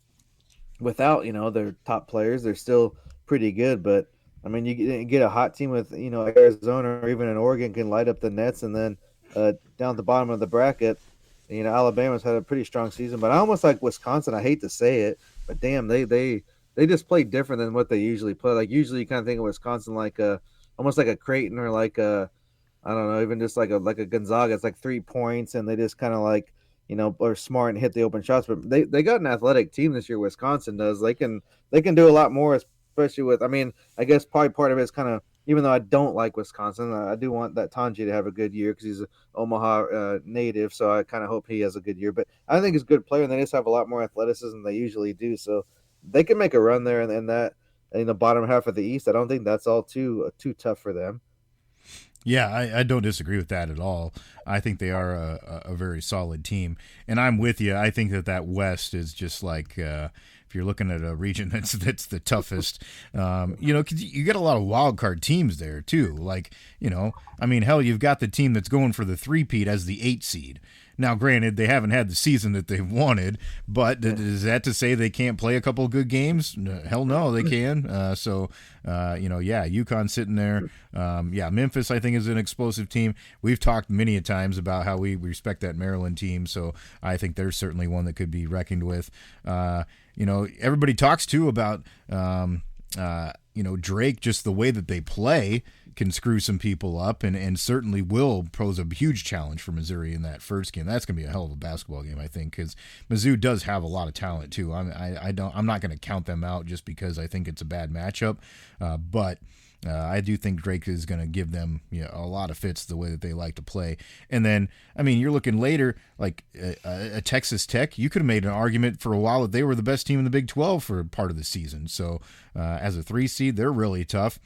without their top players, they're still pretty good, but. I mean, you get a hot team with, Arizona or even an Oregon can light up the nets, and then down at the bottom of the bracket, Alabama's had a pretty strong season. But I almost like Wisconsin. I hate to say it, but damn, they just play different than what they usually play. Like usually, you kind of think of Wisconsin like almost like a Creighton or like I don't know, even just like a Gonzaga. It's like 3 points, and they just kind of like are smart and hit the open shots. But they got an athletic team this year. Wisconsin does. They can do a lot more. Especially with, I mean, I guess probably part of it is kind of, even though I don't like Wisconsin, I do want that Tanji to have a good year because he's an Omaha native, so I kind of hope he has a good year. But I think he's a good player, and they just have a lot more athleticism than they usually do, so they can make a run there in the bottom half of the East. I don't think that's all too tough for them. Yeah, I don't disagree with that at all. I think they are a very solid team, and I'm with you. I think that West is just like if you're looking at a region that's the toughest, 'cause you get a lot of wild card teams there too. Like, I mean, hell, you've got the team that's going for the 3-peat as the 8 seed. Now, granted, they haven't had the season that they've wanted, but is that to say they can't play a couple of good games? Hell no, they can. UConn sitting there. Memphis, I think, is an explosive team. We've talked many a times about how we respect that Maryland team, so I think there's certainly one that could be reckoned with. Everybody talks, too, about, Drake, just the way that they play can screw some people up and certainly will pose a huge challenge for Missouri in that first game. That's going to be a hell of a basketball game, I think, because Mizzou does have a lot of talent too. I'm not going to count them out just because I think it's a bad matchup, but I do think Drake is going to give them a lot of fits the way that they like to play. And then, I mean, you're looking later, like a Texas Tech. You could have made an argument for a while that they were the best team in the Big 12 for part of the season. So as a 3 seed, they're really tough.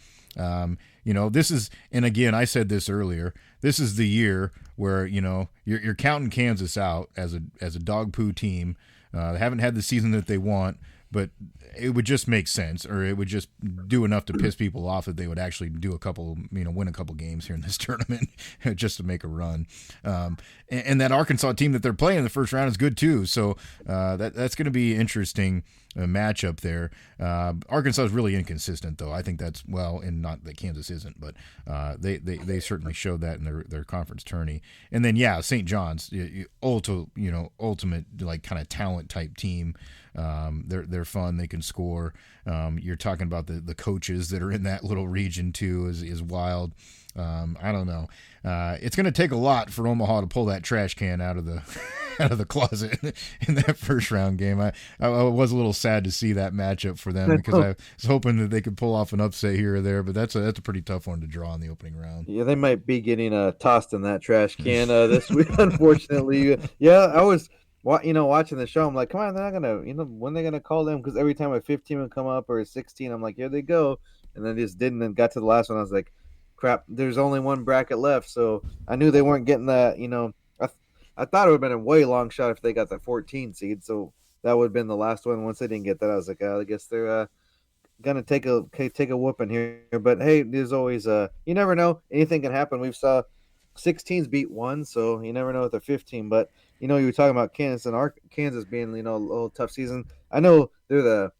This is, and again, I said this earlier, this is the year where, you're counting Kansas out as a dog poo team. They haven't had the season that they want. but it would just make sense, or it would just do enough to piss people off that they would actually do a couple, win a couple games here in this tournament just to make a run. And that Arkansas team that they're playing in the first round is good too. So that's going to be interesting matchup there. Arkansas is really inconsistent, though. I think that's and not that Kansas isn't, but they certainly showed that in their conference tourney. And then St. John's, ultimate like kind of talent type team. They're fun. They can score. You're talking about the coaches that are in that little region too is wild. I don't know. It's going to take a lot for Omaha to pull that trash can out of the out of the closet in that first round game. I was a little sad to see that matchup for them because I was hoping that they could pull off an upset here or there, but that's a pretty tough one to draw in the opening round. Yeah, they might be getting tossed in that trash can this week, unfortunately. Yeah, I was watching the show. I'm like, come on, they're not gonna, when they're gonna call them? Because every time a 15 would come up or a 16, I'm like, here they go, and then just didn't. And got to the last one, I was like, crap, there's only one bracket left, so I knew they weren't getting that. I thought it would have been a way long shot if they got the 14 seed, so that would have been the last one. Once they didn't get that, I was like, I guess they're gonna take a whooping here. But hey, there's always you never know, anything can happen. We've saw 16s beat one, so you never know with the 15. But you were talking about Kansas and Kansas being a little tough season. I know they're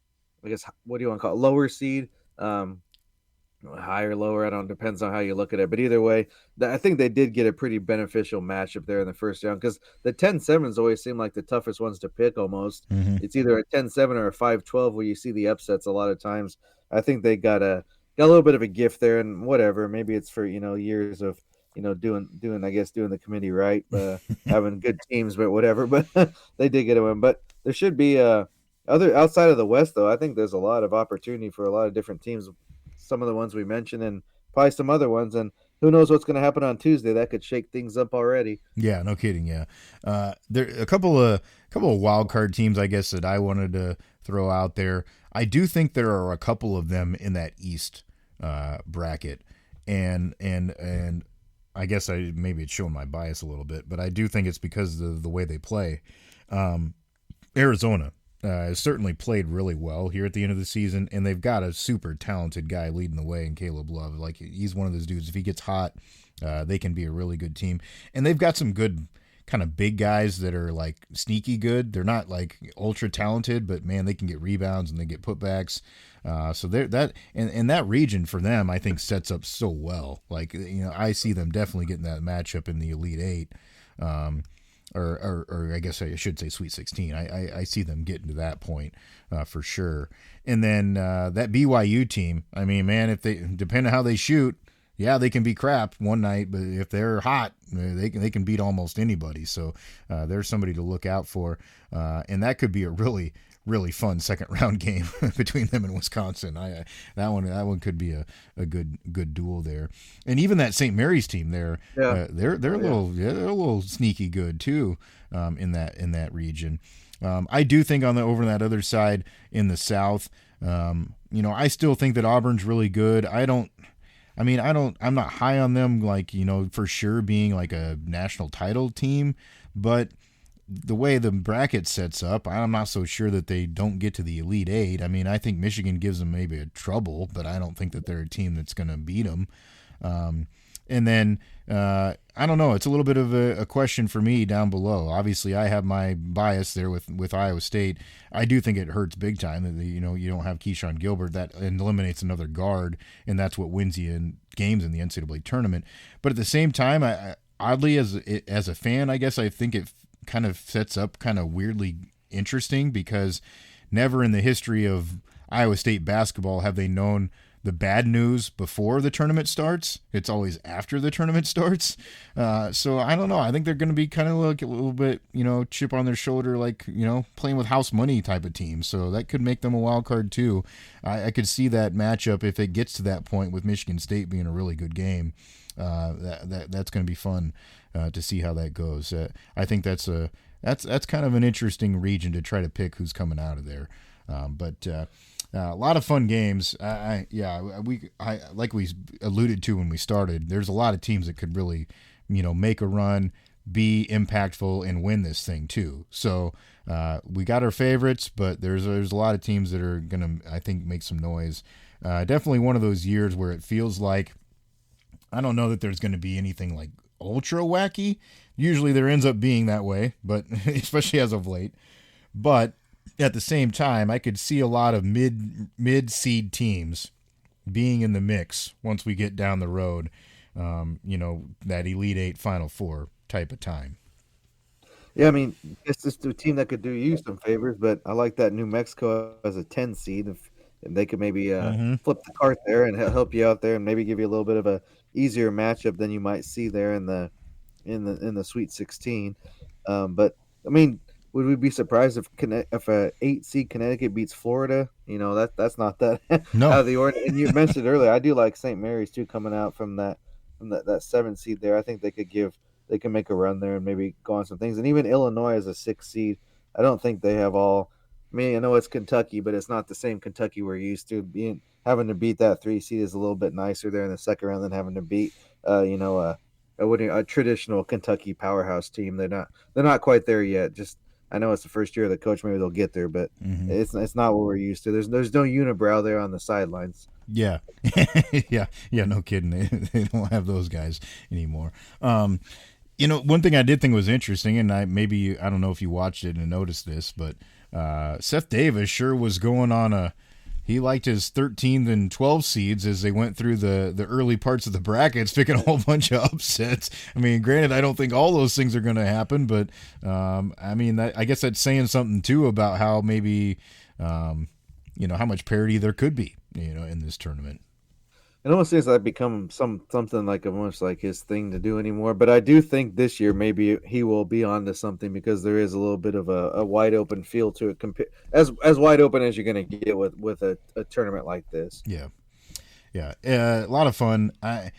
I guess, what do you want to call it, lower seed, higher, lower, I don't, depends on how you look at it, but either way, I think they did get a pretty beneficial matchup there in the first round, because the 10-7s always seem like the toughest ones to pick almost. It's either a 10-7 or a 5-12 where you see the upsets a lot of times. I think they got a little bit of a gift there, and whatever, maybe it's for years of doing the committee right, having good teams, but whatever. But they did get a win. But there should be other outside of the West, though. I think there's a lot of opportunity for a lot of different teams. Some of the ones we mentioned, and probably some other ones, and who knows what's going to happen on Tuesday? That could shake things up already. Yeah, no kidding. Yeah, there a couple of wild card teams, I guess, that I wanted to throw out there. I do think there are a couple of them in that East bracket, and I guess maybe it's showing my bias a little bit, but I do think it's because of the way they play. Arizona has certainly played really well here at the end of the season, and they've got a super talented guy leading the way in Caleb Love. Like, he's one of those dudes, if he gets hot, they can be a really good team. And they've got some good kind of big guys that are like sneaky good. They're not like ultra talented, but man, they can get rebounds and they get putbacks. So they're that region for them, I think, sets up so well. Like, I see them definitely getting that matchup in the Elite Eight. Or I guess I should say Sweet 16. I see them getting to that point for sure. And then that BYU team, I mean, man, if they depend on how they shoot, yeah, they can be crap one night, but if they're hot, they can beat almost anybody. So there's somebody to look out for, and that could be a really, really fun second round game between them and Wisconsin. That one could be a good duel there. And even that St. Mary's team there, they're a little sneaky good too in that region. I do think over on that other side in the South, I still think that Auburn's really good. I'm not high on them, like, for sure being like a national title team, but the way the bracket sets up, I'm not so sure that they don't get to the Elite Eight. I mean, I think Michigan gives them maybe a trouble, but I don't think that they're a team that's going to beat them. And then, I don't know, it's a little bit of a question for me down below. Obviously, I have my bias there with Iowa State. I do think it hurts big time that, you don't have Keyshawn Gilbert. That eliminates another guard, and that's what wins you in games in the NCAA tournament. But at the same time, I oddly, as a fan, I guess I think it kind of sets up kind of weirdly interesting, because never in the history of Iowa State basketball have they known the bad news before the tournament starts. It's always after the tournament starts. So I don't know. I think they're going to be kind of like a little bit, chip on their shoulder, like, playing with house money type of team. So that could make them a wild card too. I could see that matchup, if it gets to that point, with Michigan State being a really good game. That's going to be fun to see how that goes. I think that's kind of an interesting region to try to pick who's coming out of there. But a lot of fun games. Like we alluded to when we started, there's a lot of teams that could really, make a run, be impactful and win this thing too. So we got our favorites, but there's a lot of teams that are gonna, I think, make some noise. Definitely one of those years where it feels like, I don't know that there's going to be anything like ultra wacky. Usually there ends up being that way, but especially as of late. But at the same time, I could see a lot of mid seed teams being in the mix once we get down the road. That Elite Eight, Final Four type of time. Yeah, I mean, it's just a team that could do you some favors, but I like that New Mexico as a 10 seed. If they could maybe Mm-hmm. flip the cart there and help you out there, and maybe give you a little bit of a easier matchup than you might see there in the Sweet 16. But I mean, would we be surprised if a 8 seed Connecticut beats Florida? That's not that out No. of the ordinary. And you mentioned earlier, I do like St. Mary's too, coming out from that 7 seed there. I think they can make a run there and maybe go on some things. And even Illinois as a 6 seed, I don't think they have all. I mean, I know it's Kentucky, but it's not the same Kentucky we're used to. Having to beat that 3 seed is a little bit nicer there in the second round than having to beat, a traditional Kentucky powerhouse team. They're not quite there yet. Just, I know it's the first year of the coach. Maybe they'll get there, but Mm-hmm. it's not what we're used to. There's no unibrow there on the sidelines. Yeah. Yeah. No kidding. They don't have those guys anymore. One thing I did think was interesting, and I don't know if you watched it and noticed this, but Seth Davis sure was going on he liked his 13th and 12 seeds as they went through the early parts of the brackets, picking a whole bunch of upsets. I mean, granted, I don't think all those things are going to happen, but I guess that's saying something too about how maybe, how much parity there could be, in this tournament. It almost seems like become something like almost like his thing to do anymore. But I do think this year maybe he will be onto something, because there is a little bit of a wide open feel to it, as wide open as you're going to get with a tournament like this. Yeah. Yeah, a lot of fun. I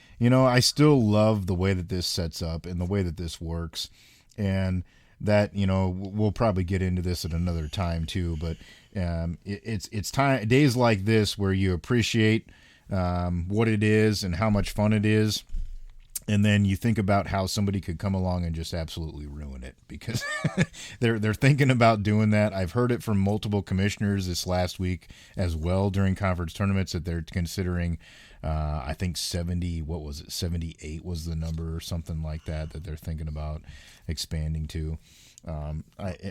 still love the way that this sets up and the way that this works, and that we'll probably get into this at another time too. But it's time, days like this where you appreciate what it is and how much fun it is, and then you think about how somebody could come along and just absolutely ruin it, because they're thinking about doing that. I've heard it from multiple commissioners this last week as well during conference tournaments, that they're considering, I think 78 was the number or something like that they're thinking about expanding to.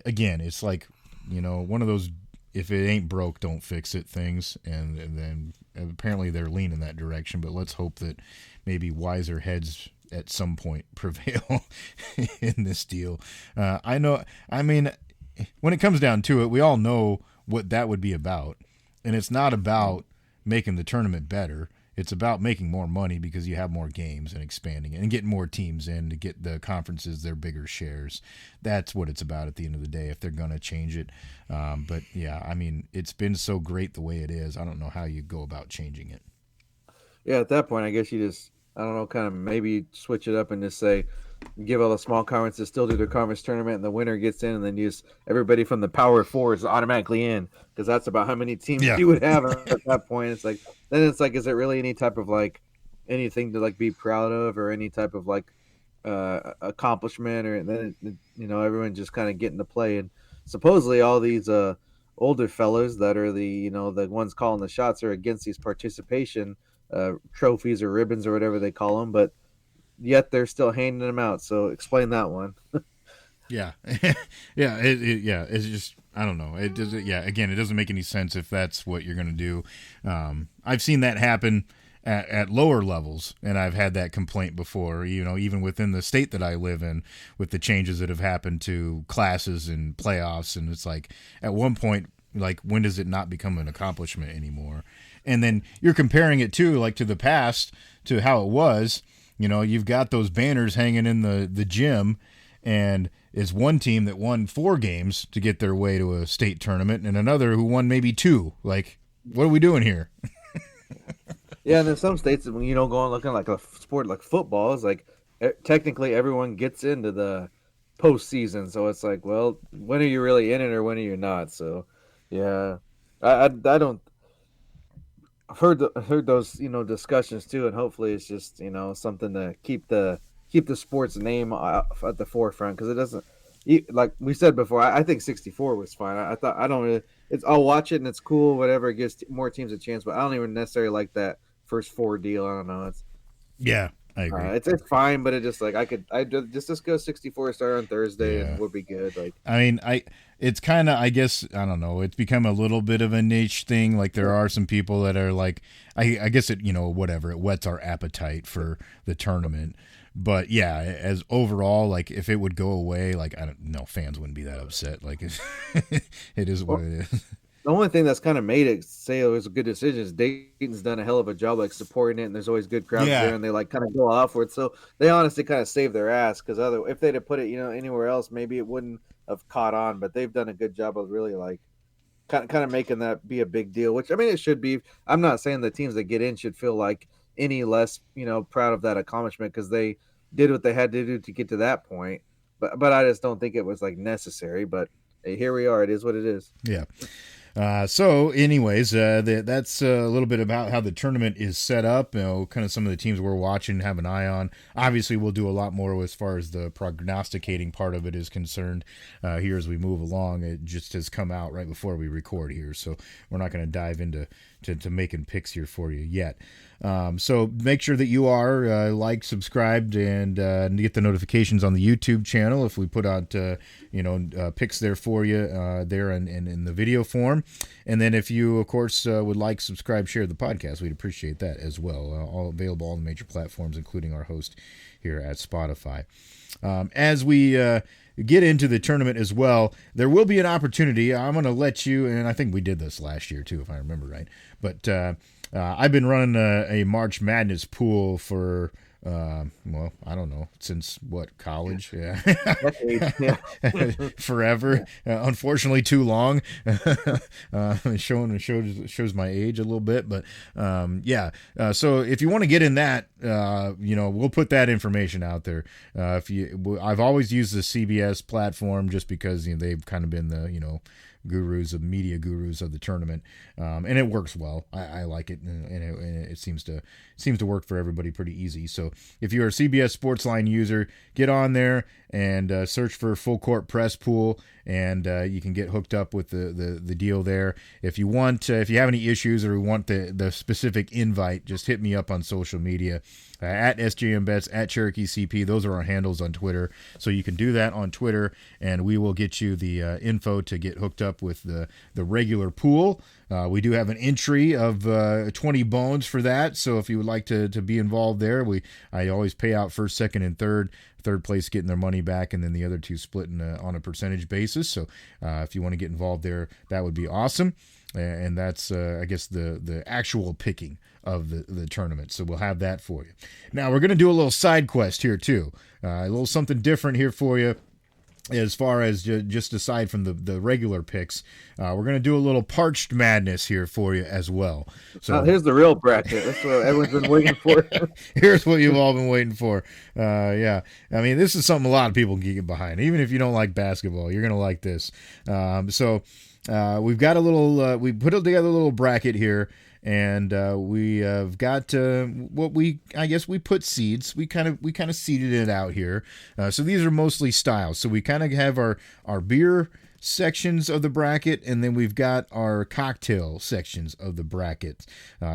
Again, it's like, one of those, if it ain't broke, don't fix it things, and then apparently they're leaning that direction. But let's hope that maybe wiser heads at some point prevail in this deal. I mean, when it comes down to it, we all know what that would be about, and it's not about making the tournament better. It's about making more money, because you have more games and expanding it and getting more teams in to get the conferences their bigger shares. That's what it's about at the end of the day, if they're going to change it. But yeah, I mean, it's been so great the way it is. I don't know how you go about changing it. Yeah, at that point, I guess you just, I don't know, kind of maybe switch it up and just say, give all the small conferences still do their conference tournament, and the winner gets in, and then use everybody from the Power Four is automatically in, because that's about how many teams you would have at that point. It's like, is it really any type of like anything to like be proud of, or any type of like accomplishment, or then everyone just kind of getting to play. And supposedly all these older fellas that are the ones calling the shots are against these participation trophies or ribbons or whatever they call them, but yet they're still handing them out. So explain that one. Yeah. It's just, I don't know. It does. Yeah. Again, it doesn't make any sense if that's what you're going to do. I've seen that happen at lower levels, and I've had that complaint before, even within the state that I live in, with the changes that have happened to classes and playoffs. And it's like, at one point, like, when does it not become an accomplishment anymore? And then you're comparing it to the past, to how it was. You've got those banners hanging in the gym, and it's one team that won 4 games to get their way to a state tournament, and another who won maybe 2. Like, what are we doing here? Yeah, and in some states, when going looking like a sport like football, is like technically everyone gets into the postseason. So it's like, well, when are you really in it, or when are you not? So, yeah, I don't. I've heard those discussions too, and hopefully it's just something to keep the keep the sports name at the forefront, because it doesn't. Like we said before, I think 64 was fine. I thought I don't really. It's I'll watch it and it's cool, whatever. It gives more teams a chance, but I don't even necessarily like that first four deal. I don't know. Yeah, I agree. It's fine, but it just like I just go 64 start on Thursday and Yeah. we'll be good. Like I mean, it's kind of, I guess, I don't know. It's become a little bit of a niche thing. Like there are some people that are like, I guess it, whatever. It whets our appetite for the tournament. But yeah, as overall, like if it would go away, like I don't know, fans wouldn't be that upset. Like it is what well, it is. the only thing that's kind of made it say it was a good decision is Dayton's done a hell of a job like supporting it, and there's always good crowds Yeah. there, and they like kind of go off for it. So they honestly kind of saved their ass, because if they'd have put it anywhere else, maybe it wouldn't have caught on. But they've done a good job of really like kind of making that be a big deal, which I mean it should be. I'm not saying the teams that get in should feel like any less proud of that accomplishment, because they did what they had to do to get to that point. But I just don't think it was like necessary. But hey, here we are. It is what it is. Yeah. So, anyways, that's a little bit about how the tournament is set up. Kind of some of the teams we're watching, have an eye on. Obviously, we'll do a lot more as far as the prognosticating part of it is concerned here as we move along. It just has come out right before we record here, so we're not going to dive into to making picks here for you yet. So make sure that you are liked, subscribed, and get the notifications on the YouTube channel if we put out picks there for you there in the video form. And then if you, of course, would like, subscribe, share the podcast, we'd appreciate that as well. All available on the major platforms, including our host here at Spotify. As we get into the tournament as well, there will be an opportunity. I'm going to let you, and I think we did this last year too, if I remember right. But I've been running a March Madness pool for, well, I don't know, since college? Yeah. Forever. Unfortunately, too long. Shows my age a little bit, but yeah. So if you want to get in that, we'll put that information out there. I've always used the CBS platform just because they've kind of been the media gurus of the tournament, and it works well. I like it, and it seems to work for everybody pretty easy. So if you're a CBS Sportsline user, get on there and search for Full Court Press Pool, and you can get hooked up with the deal there. If you want, if you have any issues or want the specific invite, just hit me up on social media. At SJMBets, at Cherokee CP. Those are our handles on Twitter. So you can do that on Twitter, and we will get you the info to get hooked up with the regular pool. We do have an entry of 20 bones for that. So if you would like to be involved there, I always pay out first, second, and third. Third place getting their money back, and then the other two splitting on a percentage basis. So if you want to get involved there, that would be awesome. And that's, I guess, the actual picking of the tournament. So we'll have that for you. Now, we're going to do a little side quest here, too. A little something different here for you. As far as just aside from the regular picks, we're going to do a little Parched Madness here for you as well. So here's the real bracket. That's what everyone's been waiting for. Here's what you've all been waiting for. Yeah, I mean, this is something a lot of people can get behind. Even if you don't like basketball, you're going to like this. We've got a little, we put together a little bracket here. And we have got I guess we put seeds. We kind of seeded it out here. So these are mostly styles. So we kind of have our beer sections of the bracket, and then we've got our cocktail sections of the bracket.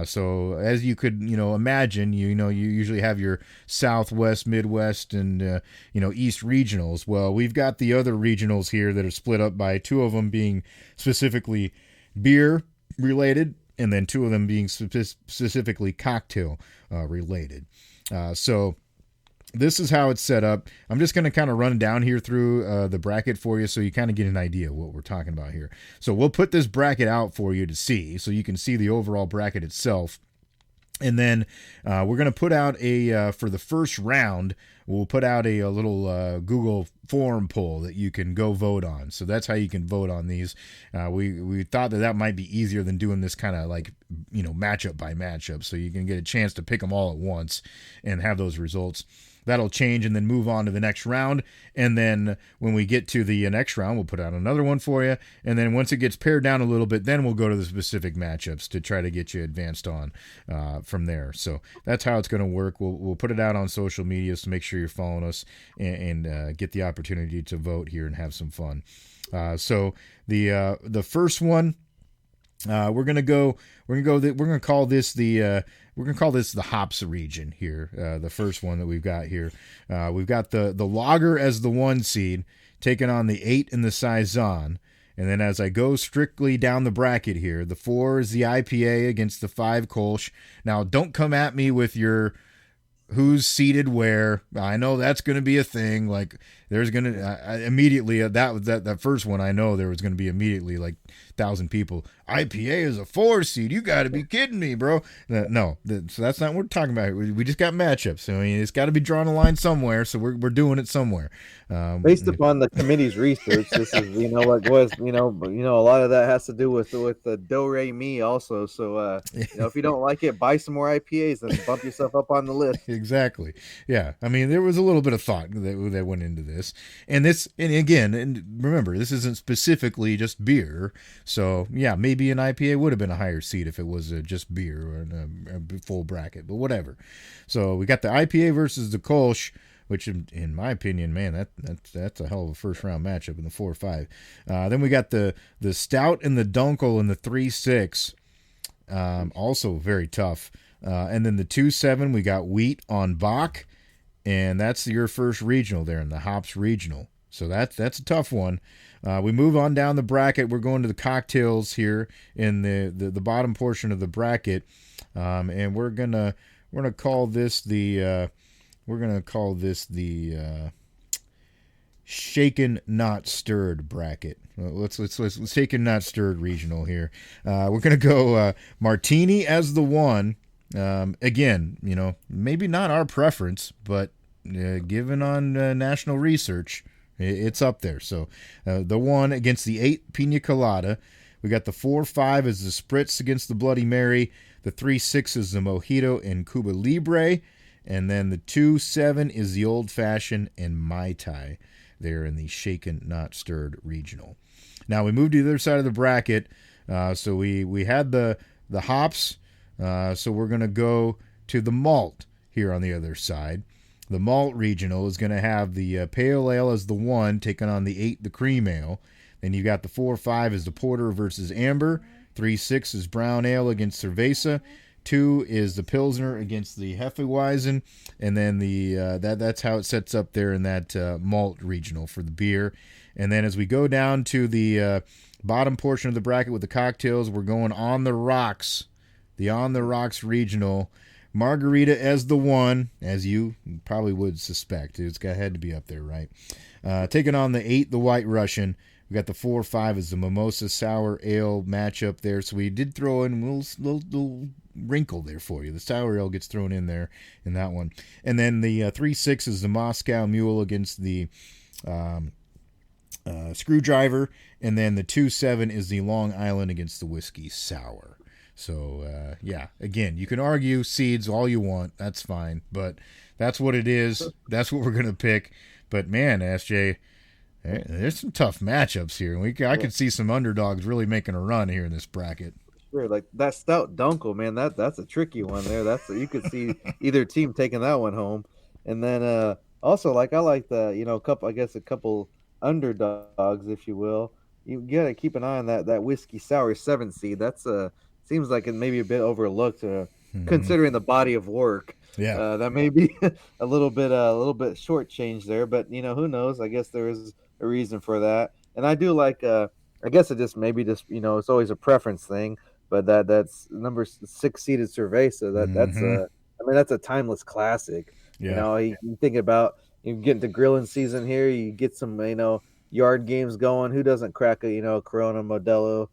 So as you could imagine, you usually have your Southwest, Midwest, and East regionals. Well, we've got the other regionals here that are split up by two of them being specifically beer related, and then two of them being specifically cocktail related. So this is how it's set up. I'm just going to kind of run down here through the bracket for you so you kind of get an idea of what we're talking about here. So we'll put this bracket out for you to see so you can see the overall bracket itself. And then we're going to put out for the first round, we'll put out a little Google form poll that you can go vote on. So that's how you can vote on these. We thought that might be easier than doing this kind of like, matchup by matchup. So you can get a chance to pick them all at once and have those results. that'll change and then move on to the next round. And then when we get to the next round, we'll put out another one for you. And then once it gets pared down a little bit, then we'll go to the specific matchups to try to get you advanced on from there. So that's how it's going to work. We'll put it out on social media, so make sure you're following us and get the opportunity to vote here and have some fun. So the first one, we're gonna call this the hops region here. The first one that we've got here, we've got the lager as the 1 seed taking on the 8 in the saison. And then as I go strictly down the bracket here, the 4 is the IPA against the 5 Kolsch. Now, don't come at me with your who's seated where. I know that's going to be a thing. Like, there's going to immediately that first one, I know there was going to be immediately like 1,000 people. IPA is a 4 seed. You got to be kidding me, bro. No, so that's not what we're talking about. We just got matchups. So, I mean, it's got to be drawn a line somewhere. So we're doing it somewhere. Based upon the committee's research, this is like was but a lot of that has to do with the do re mi also. So if you don't like it, buy some more IPAs and bump yourself up on the list. Exactly. Yeah. I mean, there was a little bit of thought that went into this, and remember, this isn't specifically just beer. So yeah, maybe an IPA would have been a higher seed if it was just beer or a full bracket, but whatever. So we got the IPA versus the Kolsch, which in my opinion, man, that's a hell of a first round matchup in the 4 or 5. Then we got the stout and the Dunkel in the 3-6, also very tough. And then the 2-7, we got wheat on Bach, and that's your first regional there in the hops regional. So that's a tough one. We move on down the bracket. We're going to the cocktails here in the bottom portion of the bracket, and we're gonna call this the shaken not stirred bracket. Let's shaken not stirred regional here. We're gonna go martini as the 1. Again, maybe not our preference, but given on national research, it's up there. So the 1 against the 8 Pina Colada. We got the 4-5 as the Spritz against the Bloody Mary. The 3-6 is the Mojito and Cuba Libre. And then the 2-7 is the Old Fashioned and Mai Tai there in the shaken, not stirred regional. Now we move to the other side of the bracket. So we had the hops. So we're going to go to the malt here on the other side. The malt regional is going to have the pale ale as the 1, taking on the 8, the cream ale. Then you got the 4-5 is the porter versus amber. 3-6 is brown ale against cerveza. 2 is the pilsner against the hefeweizen, and then that's how it sets up there in that malt regional for the beer. And then as we go down to the bottom portion of the bracket with the cocktails, we're going on the rocks. The On the Rocks regional, margarita as the 1, as you probably would suspect. Had to be up there, right? Taking on the 8, the White Russian. We got the 4-5 as the mimosa sour ale matchup there. So we did throw in a little wrinkle there for you. The sour ale gets thrown in there in that one. And then the 3-6 is the Moscow Mule against the Screwdriver. And then the 2-7 is the Long Island against the Whiskey Sour. So, again, you can argue seeds all you want. That's fine. But that's what it is. That's what we're going to pick. But, man, SJ, there's some tough matchups here. I could see some underdogs really making a run here in this bracket. Sure, like that stout Dunkel, man, that's a tricky one there. You could see either team taking that one home. And then also, like, I like a couple underdogs, if you will. You got to keep an eye on that Whiskey Sour 7 seed. That's seems like it may be a bit overlooked, considering the body of work. Yeah, that may be a little bit shortchanged there, but who knows? I guess there is a reason for that. And I do like. I guess it just it's always a preference thing, but that's number 6 seeded Cerveza. That's a timeless classic. Yeah. You think about you get into grilling season here, you get some yard games going. Who doesn't crack a Corona Modelo?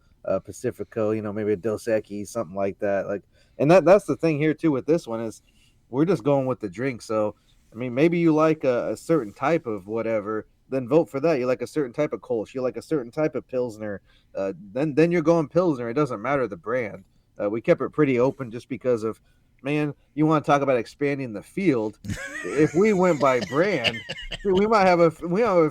Pacifico, maybe a Dos Equis, something like that. Like, and that's the thing here too with this one is we're just going with the drink. So, I mean, maybe you like a certain type of whatever, then vote for that. You like a certain type of Kolsch, you like a certain type of Pilsner, then you're going Pilsner. It doesn't matter the brand. We kept it pretty open just because of man, you want to talk about expanding the field? If we went by brand, we might have a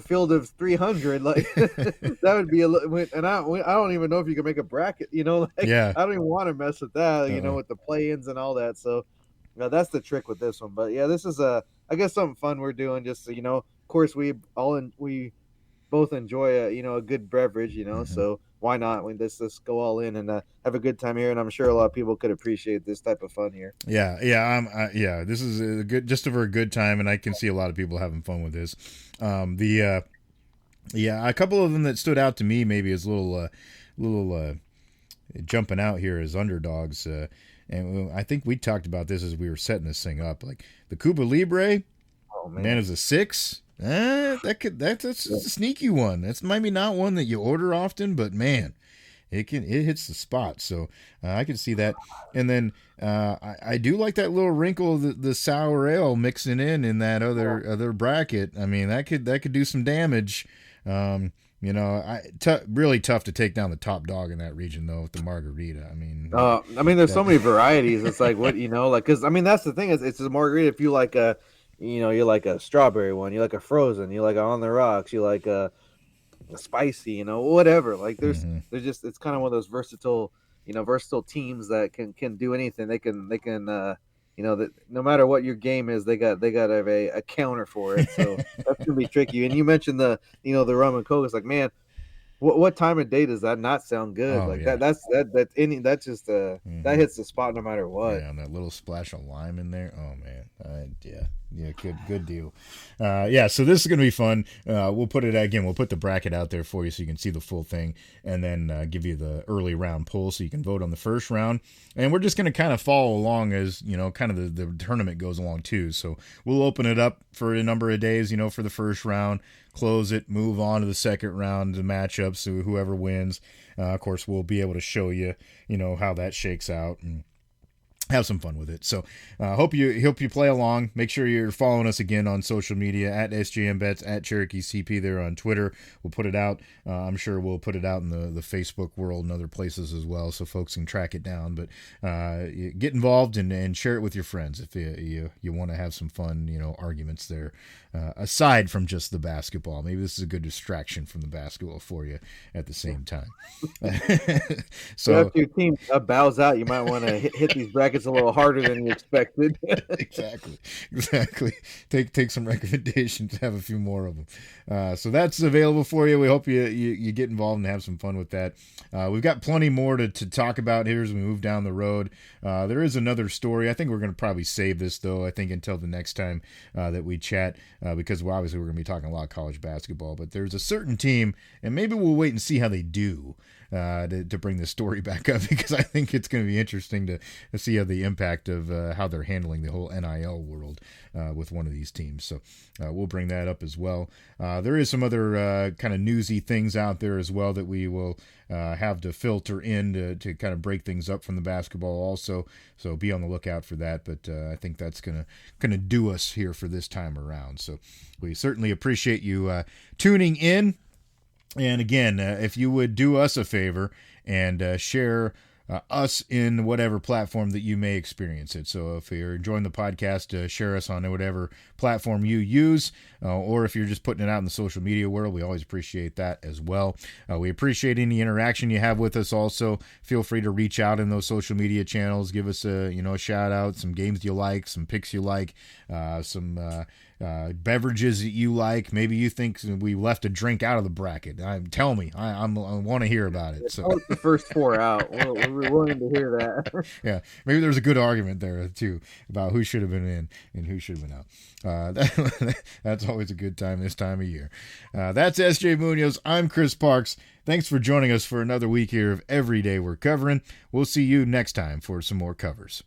field of 300. Like that would be a little. And I don't even know if you can make a bracket. You know, like Yeah. I don't even want to mess with that. You know, Uh-uh. with the play-ins and all that. So, that's the trick with this one. But yeah, this is I guess something fun we're doing. Just so, of course we both enjoy a good beverage. Mhm. So why not? We just go all in and have a good time here. And I'm sure a lot of people could appreciate this type of fun here. Yeah. This is a good, just for a good time, and I can see a lot of people having fun with this. The Yeah, a couple of them that stood out to me maybe as little jumping out here as underdogs. And I think we talked about this as we were setting this thing up. Like the Cuba Libre, Oh man, man. is a six. That's a sneaky one. That's maybe not one that you order often, but man, it hits the spot. So I can see that. And then I do like that little wrinkle of the sour ale mixing in that other bracket. I mean that could do some damage. Um, really tough to take down the top dog in that region though with the margarita. I mean I mean, there's so that. many varieties. It's like what like, because I mean, that's the thing is, it's a margarita. If you like you like a strawberry one, you like a frozen, you like a on the rocks, you like a spicy, whatever. Like Hmm. there's just it's kind of one of those versatile teams that can do anything. They can that no matter what your game is, they got a counter for it. So that's gonna be tricky. And you mentioned the rum and coke. It's like, man, what time of day does that not sound good? Oh Like yeah. that's just that Hmm. hits the spot no matter what. Yeah, and that little splash of lime in there. Oh man, yeah, good deal. Yeah, so this is gonna be fun. We'll put it again. We'll put the bracket out there for you so you can see the full thing, and then give you the early round poll so you can vote on the first round. And we're just gonna kind of follow along as kind of the tournament goes along too. So we'll open it up for a number of days, for the first round, close it, move on to the second round, the matchups. So whoever wins, of course, we'll be able to show you, how that shakes out and have some fun with it. So hope you play along. Make sure you're following us again on social media at SJMBets, at Cherokee CP there on Twitter. We'll put it out. I'm sure we'll put it out in the Facebook world and other places as well, so folks can track it down. But get involved and share it with your friends if you want to have some fun, arguments there. Aside from just the basketball, maybe this is a good distraction from the basketball for you at the Yeah. same time. So So after your team bows out, you might want to hit these brackets a little harder than you expected. exactly. Take some recommendations. Have a few more of them. So that's available for you. We hope you get involved and have some fun with that. We've got plenty more to talk about here as we move down the road. There is another story. I think we're going to probably save this though. I think until the next time that we chat, because obviously we're going to be talking a lot of college basketball. But there's a certain team, and maybe we'll wait and see how they do. To bring this story back up because I think it's going to be interesting to see how the impact of how they're handling the whole NIL world with one of these teams. So we'll bring that up as well. There is some other kind of newsy things out there as well that we will have to filter in to kind of break things up from the basketball also. So be on the lookout for that. But I think that's gonna do us here for this time around. So we certainly appreciate you tuning in. And again, if you would do us a favor and share us in whatever platform that you may experience it. So if you're enjoying the podcast, share us on whatever platform you use, or if you're just putting it out in the social media world, we always appreciate that as well. We appreciate any interaction you have with us. Also, feel free to reach out in those social media channels. Give us a shout out, some games you like, some picks you like, some beverages that you like. Maybe you think we left a drink out of the bracket. Tell me. I want to hear about it. So Tell us the first four out. We're willing to hear that. yeah, maybe there's a good argument there too about who should have been in and who should have been out. That's always a good time this time of year. That's SJ Munoz. I'm Chris Parks. Thanks for joining us for another week here of Every Day We're Covering. We'll see you next time for some more covers.